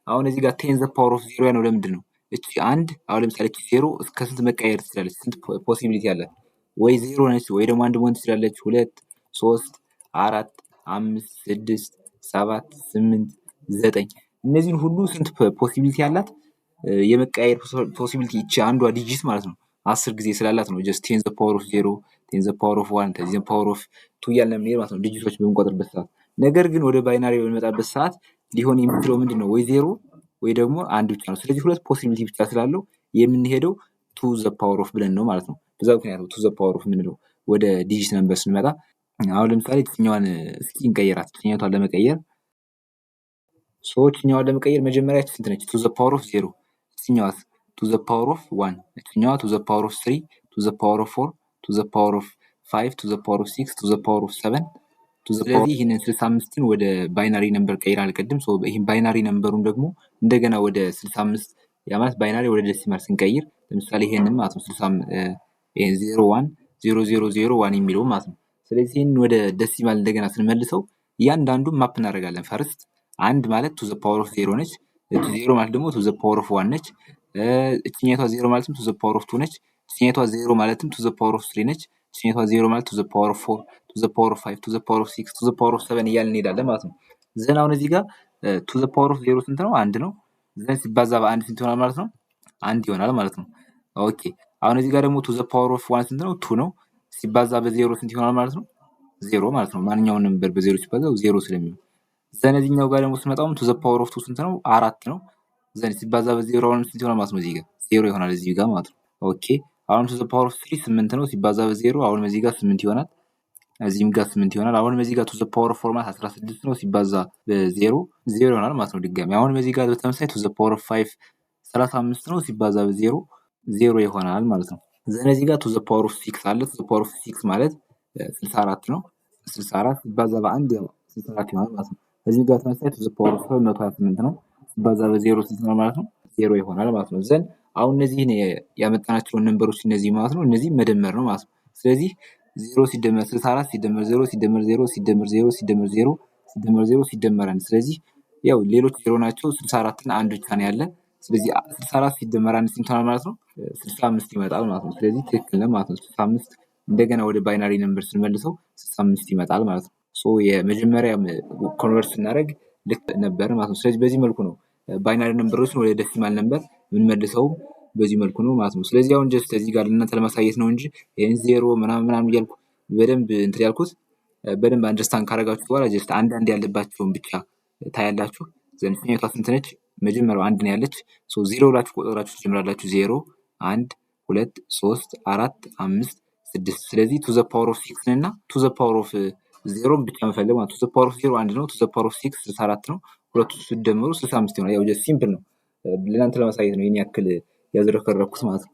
አሁን እዚህ ጋር 10 ዘ ፓወር ኦፍ 0 ያለው ለምንድን ነው? እቺ አንድ አሁን ለምሳሌ እቺ 0 እስከ ስንት መቀየር ትችላለች? ስንት ፖሲቢሊቲ አላት? ወይ 0 ነች ወይ ደግሞ አንድ መሆን ትችላለች። 2 3 4 5 6 7 8 9 እነዚህን ሁሉ ስንት ፖሲቢሊቲ አላት? የመቀያየር ፖሲቢሊቲ እቺ አንዷ ዲጂት ማለት ነው 10 ጊዜ ስላላት ነው። ጀስት 10 ዘ ፓወር ኦፍ 0 10 ዘ ፓወር ኦፍ 1 10 ዘ ፓወር ኦፍ 2 እያልን የምንሄድ ማለት ነው ዲጂቶች በምንቆጥርበት ሰዓት። ነገር ግን ወደ ባይናሪ በምንመጣበት ሰዓት ሊሆን የሚችለው ምንድነው? ወይ 0 ወይ ደግሞ አንድ ብቻ ነው። ስለዚህ ሁለት ፖሲቢሊቲ ብቻ ስላለው የምንሄደው ቱ ዘ ፓወር ኦፍ ብለን ነው ማለት ነው። በዛ ምክንያት ነው ቱ ዘ ፓወር ኦፍ የምንለው ወደ ዲጂት ነምበር ስንመጣ። አሁን ለምሳሌ እችኛዋን እስኪ እንቀይራት። እችኛዋን ለመቀየር እችኛዋን ለመቀየር መጀመሪያ ስንት ነች? ቱ ዘ ፓወር ኦፍ 0 እችኛዋስ to the power of 1 እችኛዋ to the power of 3 to the power of 4 to the power of 5 to the power of 6 to the power of 7 ስለዚህ ይህንን 65ን ወደ ባይናሪ ነምበር ቀይራል ቅድም። ይህን ባይናሪ ነምበሩን ደግሞ እንደገና ወደ 65 ያ ማለት ባይናሪ ወደ ዴሲማል ስንቀይር ለምሳሌ ይሄንን ማለት ነው 010001 የሚለው ማለት ነው። ስለዚህ ይህን ወደ ዴሲማል እንደገና ስንመልሰው እያንዳንዱን ማፕ እናደርጋለን። ፈርስት አንድ ማለት to the power of 0 ነች። 0 ማለት ደግሞ to the power of 1 ነች። እችኛቷ 0 ማለትም to the power of 2 ነች። እችኛቷ 0 ማለትም to the power of 3 ነች። እችኛቷ 0 ማለት to the power of 4 to the power of 5 to the power of 6 to the power of 7 እያልን እንሄዳለን ማለት ነው። ዘን አሁን እዚህ ጋር to the power of 0 ስንት ነው? አንድ ነው። ዘን ሲባዛ በአንድ ስንት ይሆናል ማለት ነው? አንድ ይሆናል ማለት ነው። ኦኬ አሁን እዚህ ጋር ደግሞ to the power of 1 ስንት ነው? 2 ነው። ሲባዛ በ0 ስንት ይሆናል ማለት ነው? 0 ማለት ነው። ማንኛውንም ነምበር በ0 ሲባዛ 0 ስለሚሆን። ዘን እዚህኛው ጋር ደግሞ ስንመጣው to the power of 2 ስንት ነው? 4 ነው። ዘን ሲባዛ በ0 አሁን ስንት ይሆናል ማለት ነው? እዚህ ጋር 0 ይሆናል እዚህ ጋር ማለት ነው። ኦኬ አሁን to the power of 3 8 ነው። ሲባዛ በ0 አሁን እዚህ ጋር 8 ይሆናል። እዚህም ጋር 8 ይሆናል። አሁን እዚህ ጋር to the power of 4 ማለት 16 ነው። ሲባዛ በ0 0 ይሆናል ማለት ነው ድጋሚ። አሁን እዚህ ጋር በተመሳሳይ to the power of 5 35 ነው። ሲባዛ በ0 0 ይሆናል ማለት ነው። ዘን እዚህ ጋር to the power of 6 አለ። to the power of 6 ማለት 64 ነው። 64 ሲባዛ በ1 64 ይሆናል ማለት ነው። እዚህ ጋር ተመሳሳይ to the power of 128 ነው። ሲባዛ በ0 ስንት ነው ማለት ነው? 0 ይሆናል ማለት ነው። ዘን አሁን እነዚህን ያመጣናቸውን ነምበሮች እነዚህ ማለት ነው እነዚህ መደመር ነው ማለት ነው። ስለዚህ 0 ሲደመር 64 ሲደመር 0 ሲደመር 0 ሲደመር 0 ሲደመር 0 ሲደመር 0 ሲደመር 1 ስለዚህ ያው ሌሎች 0 ናቸው። 64 እና 1 ብቻ ነው ያለ። ስለዚህ 64 ሲደመር 1 ስንት ይሆናል ማለት ነው? 65 ይመጣል ማለት ነው። ስለዚህ ትክክል ነው ማለት ነው። 65 እንደገና ወደ ባይናሪ ነምበር ስንመልሰው 65 ይመጣል ማለት ነው። የመጀመሪያ ኮንቨርት ስናደርግ ልክ ነበር ማለት ነው። ስለዚህ በዚህ መልኩ ነው ባይናሪ ነምበሮችን ወደ ዴሲማል ነምበር የምንመልሰው በዚህ መልኩ ነው ማለት ነው። ስለዚህ አሁን ጀስት እዚህ ጋር ለእናንተ ለማሳየት ነው እንጂ ይሄን 0 ምናምን እያልኩ በደንብ እንትን ያልኩት በደንብ አንደርስታንድ ካደረጋችሁ በኋላ ጀስት አንዳንድ ያለባቸውን ብቻ ታያላችሁ። ዘን እችኛቷ ስንት ነች? መጀመሪያው አንድ ነው ያለች። 0 ብላችሁ ቆጥራችሁ ትጀምራላችሁ። 0 1 2 3 4 5 6 ስለዚህ to the power of 6 እና to the power of 0 ብቻ መፈለግ ማለት to the power of 0 1 ነው። to the power of 6 64 ነው። ሁለቱ ሲደመሩ 65 ይሆናል። ያው ጀስት ሲምፕል ነው። ለእናንተ ለማሳየት ነው ይሄን ያክል ያዝረከረኩት ማለት ነው።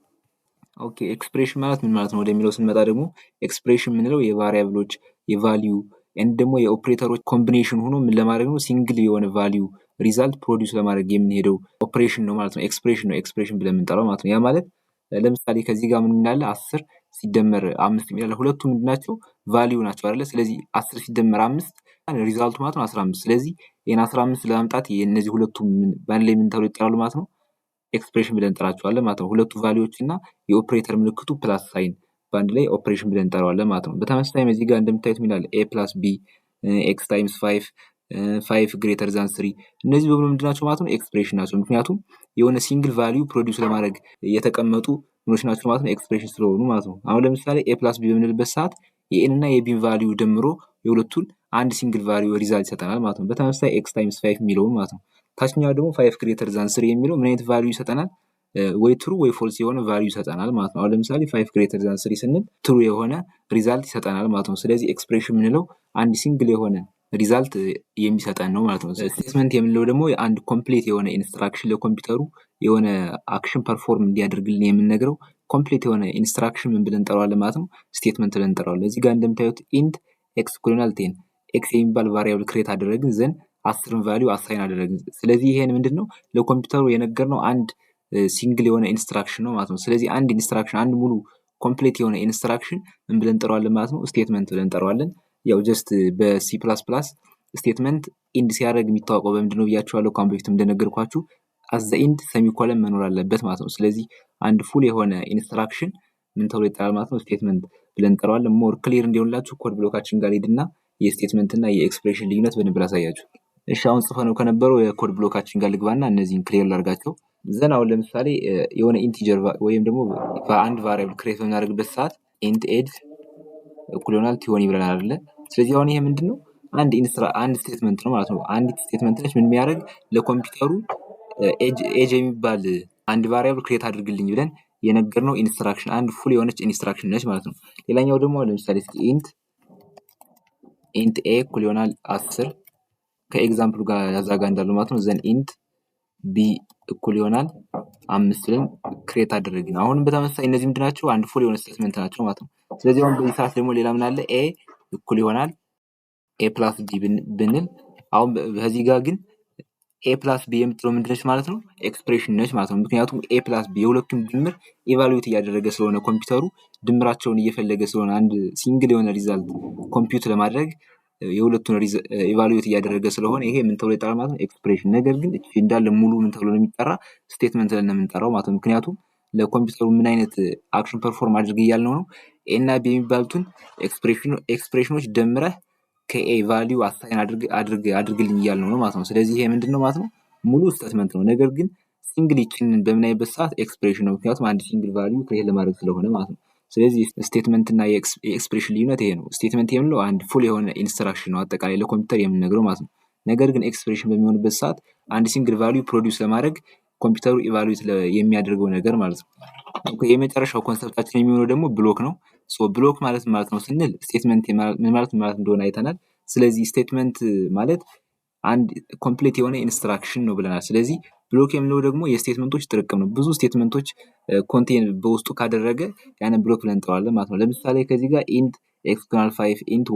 ኦኬ ኤክስፕሬሽን ማለት ምን ማለት ነው ወደሚለው ስንመጣ ደግሞ ኤክስፕሬሽን የምንለው የቫሪያብሎች የቫልዩ ኤንድ ደግሞ የኦፕሬተሮች ኮምቢኔሽን ሆኖ ምን ለማድረግ ነው ሲንግል የሆነ ቫልዩ ሪዛልት ፕሮዲውስ ለማድረግ የምንሄደው ኦፕሬሽን ነው ማለት ነው። ኤክስፕሬሽን ነው ኤክስፕሬሽን ብለን የምንጠራው ማለት ነው። ያ ማለት ለምሳሌ ከዚህ ጋር ምን እንዳለ 10 ሲደመር 5 የሚላለ ሁለቱም ምንድናቸው ቫልዩ ናቸው አይደለ? ስለዚህ 10 ሲደመር 5 ሪዛልቱ ማለት ነው 15። ስለዚህ ይሄን 15 ለማምጣት የእነዚህ ሁለቱም በአንድ ላይ ምን ተብሎ ይጠራሉ ማለት ነው ኤክስፕሬሽን ብለን እንጠራቸዋለን ማለት ነው። ሁለቱ ቫልዩዎች እና የኦፕሬተር ምልክቱ ፕላስ ሳይን በአንድ ላይ ኦፕሬሽን ብለን እንጠራዋለን ማለት ነው። በተመሳሳይ እዚህ ጋር እንደምታዩት ምን ይላል ኤ ፕላስ ቢ ኤክስ ታይምስ 5 ግሬተር ዛን 3 እነዚህ በሙሉ ምንድናቸው ማለት ነው ኤክስፕሬሽን ናቸው። ምክንያቱም የሆነ ሲንግል ቫልዩ ፕሮዲውስ ለማድረግ የተቀመጡ ምኖች ናቸው ማለት ነው ኤክስፕሬሽን ስለሆኑ ማለት ነው። አሁን ለምሳሌ ኤ ፕላስ ቢ በምንልበት ሰዓት የኤን እና የቢን ቫልዩ ደምሮ የሁለቱን አንድ ሲንግል ቫልዩ ሪዛልት ይሰጠናል ማለት ነው። በተመሳሳይ ኤክስ ታይምስ 5 የሚለውም ማለት ነው። ታችኛው ደግሞ 5 ግሬተር ዛን 3 የሚለው ምን አይነት ቫልዩ ይሰጠናል? ወይ ትሩ ወይ ፎልስ የሆነ ቫልዩ ይሰጠናል ማለት ነው። አሁን ለምሳሌ 5 ግሬተር ዛን 3 ስንል ትሩ የሆነ ሪዛልት ይሰጠናል ማለት ነው። ስለዚህ ኤክስፕሬሽን የምንለው አንድ ሲንግል የሆነ ሪዛልት የሚሰጠን ነው ማለት ነው። ስቴትመንት የምንለው ደግሞ አንድ ኮምፕሌት የሆነ ኢንስትራክሽን ለኮምፒውተሩ የሆነ አክሽን ፐርፎርም እንዲያደርግልን የምንነግረው ኮምፕሌት የሆነ ኢንስትራክሽን ምን ብለን እንጠራዋለን ማለት ነው ስቴትመንት ብለን እንጠራዋለን። እዚህ ጋር እንደምታዩት ኢንት ኤክስ ኢኩዋል 10 ኤክስ የሚባል ቫሪያብል ክሬት አደረግን ዘን 10ን ቫልዩ አሳይን አደረግን። ስለዚህ ይሄን ምንድነው ለኮምፒውተሩ የነገርነው አንድ ሲንግል የሆነ ኢንስትራክሽን ነው ማለት ነው። ስለዚህ አንድ ኢንስትራክሽን አንድ ሙሉ ኮምፕሌት የሆነ ኢንስትራክሽን ምን ብለን እንጠራዋለን ማለት ነው ስቴትመንት ብለን እንጠራዋለን። ያው ጀስት በሲ ፕላስ ፕላስ ስቴትመንት ኢንድ ሲያደርግ የሚታወቀው በምንድነው ብያችኋለሁ ከአሁን በፊትም እንደነገርኳችሁ አት ዘ ኢንድ ሰሚኮለን መኖር አለበት ማለት ነው። ስለዚህ አንድ ፉል የሆነ ኢንስትራክሽን ምን ተብሎ ይጠራል ማለት ነው ስቴትመንት ብለን እንጠራዋለን። ሞር ክሊር እንዲሆንላችሁ ኮድ ብሎካችን ጋር ሄድና የስቴትመንት እና የኤክስፕሬሽን ልዩነት በደንብ ላሳያችሁ። እሺ አሁን ጽፈነው ከነበረው የኮድ ብሎካችን ጋር ልግባና እነዚህን ክሊር ላድርጋቸው። ዘን አሁን ለምሳሌ የሆነ ኢንቲጀር ወይም ደግሞ በአንድ ቫሪያብል ክሬት በምናደርግበት ሰዓት ኢንት ኤጅ እኩል ይሆናል ቲሆን ይብለናል አይደለ? ስለዚህ አሁን ይሄ ምንድነው አንድ ስቴትመንት ነው ማለት ነው። አንድ ስቴትመንት ነች ምን የሚያደርግ ለኮምፒውተሩ ኤጅ የሚባል አንድ ቫሪያብል ክሬት አድርግልኝ ብለን የነገርነው ኢንስትራክሽን አንድ ፉል የሆነች ኢንስትራክሽን ነች ማለት ነው። ሌላኛው ደግሞ ለምሳሌ እስኪ ኢንት ኤ እኩል ይሆናል 10 ከኤግዛምፕሉ ጋር ያዛጋ እንዳለው ማለት ነው። ዘን ኢንት ቢ እኩል ይሆናል 5 ብለን ክሬት አደረግን። አሁንም በተመሳሳይ እነዚህ ምንድናቸው አንድ ፉል የሆነ ስቴትመንት ናቸው ማለት ነው። ስለዚህ አሁን በዚህ ሰዓት ደግሞ ሌላ ምን አለ ኤ እኩል ይሆናል ኤ ፕላስ ቢ ብንል አሁን በዚህ ጋር ግን ኤ ፕላስ ቢ የምትለው ምንድነች ማለት ነው ኤክስፕሬሽን ነች ማለት ነው። ምክንያቱም ኤ ፕላስ ቢ የሁለቱም ድምር ኢቫሉዌት እያደረገ ስለሆነ ኮምፒውተሩ ድምራቸውን እየፈለገ ስለሆነ አንድ ሲንግል የሆነ ሪዛልት ኮምፒውት ለማድረግ የሁለቱን ኢቫሉዌት እያደረገ ስለሆነ ይሄ ምን ተብሎ ይጠራል ማለት ነው ኤክስፕሬሽን። ነገር ግን እንዳለ ሙሉ ምን ተብሎ ነው የሚጠራ ስቴትመንት ብለን ነው የምንጠራው ማለት ነው። ምክንያቱም ለኮምፒውተሩ ምን አይነት አክሽን ፐርፎርም አድርግ እያልነው ነው ኤ እና ቢ የሚባሉትን ኤክስፕሬሽኖች ደምረህ ከኤ ቫልዩ አሳይን አድርግልኝ እያልነው ነው ማለት ነው። ስለዚህ ይሄ ምንድነው ማለት ነው ሙሉ ስቴትመንት ነው። ነገር ግን ሲንግል ይችንን በምናይበት ሰዓት ኤክስፕሬሽን ነው። ምክንያቱም አንድ ሲንግል ቫልዩ ክሬት ለማድረግ ስለሆነ ማለት ነው። ስለዚህ ስቴትመንት እና የኤክስፕሬሽን ልዩነት ይሄ ነው። ስቴትመንት የምንለው አንድ ፉል የሆነ ኢንስትራክሽን ነው አጠቃላይ ለኮምፒውተር የምንነግረው ማለት ነው። ነገር ግን ኤክስፕሬሽን በሚሆንበት ሰዓት አንድ ሲንግል ቫልዩ ፕሮዲውስ ለማድረግ ኮምፒውተሩ ኢቫሉዌት የሚያደርገው ነገር ማለት ነው። የመጨረሻው ኮንሰፕታችን የሚሆነው ደግሞ ብሎክ ነው። ብሎክ ማለት ነው ስንል ስቴትመንት ምን ማለት እንደሆነ አይተናል። ስለዚህ ስቴትመንት ማለት አንድ ኮምፕሌት የሆነ ኢንስትራክሽን ነው ብለናል። ስለዚህ ብሎክ የምንለው ደግሞ የስቴትመንቶች ጥርቅም ነው። ብዙ ስቴትመንቶች ኮንቴን በውስጡ ካደረገ ያንን ብሎክ ብለን እንጠራዋለን ማለት ነው። ለምሳሌ ከዚህ ጋር ኢንት ኤክስ ኢኩዋል 5 ኢንት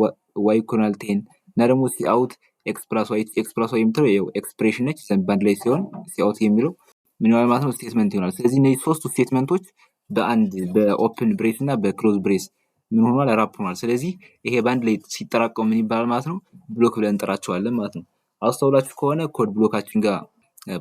ዋይ ኢኩዋል 10 እና ደግሞ ሲአውት ኤክስ ፕላስ ዋይ የምትለው ይኸው ኤክስፕሬሽን ነች። ባንድ ላይ ሲሆን ሲአውት የሚለው ምን ይሆናል ማለት ነው ስቴትመንት ይሆናል። ስለዚህ እነዚህ ሶስቱ ስቴትመንቶች በአንድ በኦፕን ብሬስ እና በክሎዝ ብሬስ ምን ሆኗል ራፕ ሆኗል። ስለዚህ ይሄ ባንድ ላይ ሲጠራቀሙ ምን ይባላል ማለት ነው ብሎክ ብለን እንጠራቸዋለን ማለት ነው። አስተውላችሁ ከሆነ ኮድ ብሎካችን ጋር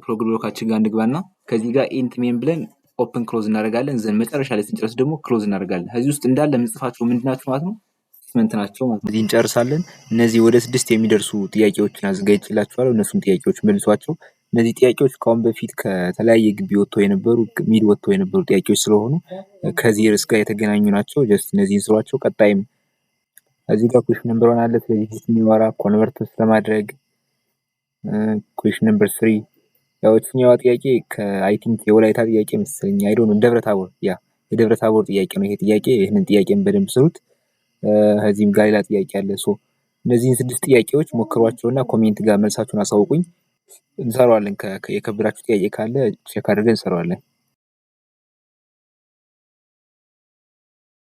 ፕሮግራም ብሎካችን ጋር እንግባና ከዚህ ጋር ኢንት ሜን ብለን ኦፕን ክሎዝ እናደርጋለን። ዘን መጨረሻ ላይ ስንጨርስ ደግሞ ክሎዝ እናደርጋለን። ከዚህ ውስጥ እንዳለ የምንጽፋቸው ምንድናቸው ማለት ነው ስቴትመንት ናቸው ማለት ነው። እዚህ እንጨርሳለን። እነዚህ ወደ 6 የሚደርሱ ጥያቄዎችን አዘጋጅቼላችኋለሁ። እነሱን ጥያቄዎች መልሷቸው። እነዚህ ጥያቄዎች ከአሁን በፊት ከተለያየ ግቢ ወጥተው የነበሩ ሚድ ወጥተው የነበሩ ጥያቄዎች ስለሆኑ ከዚህ ርዕስ ጋር የተገናኙ ናቸው። ጀስት እነዚህን ስሯቸው። ቀጣይም እዚህ ጋር ኩዌሽን ነምበር 1 አለ። ስለዚህ የሚወራ ኮንቨርት ለማድረግ ኩዌሽን ነምበር 3 ያው እችኛዋ ጥያቄ ከአይ ቲንክ የወላይታ ጥያቄ መሰለኝ አይ ዶንት ኖ ደብረታቦር የደብረታቦር ጥያቄ ነው ይሄ ጥያቄ። ይህንን ጥያቄን በደንብ ስሩት። ከዚህም ጋር ሌላ ጥያቄ አለ። እነዚህን 6 ጥያቄዎች ሞክሯቸውና ኮሜንት ጋር መልሳችሁን አሳውቁኝ። እንሰራዋለን። የከበዳችሁ ጥያቄ ካለ ቼክ አድርገን እንሰራዋለን።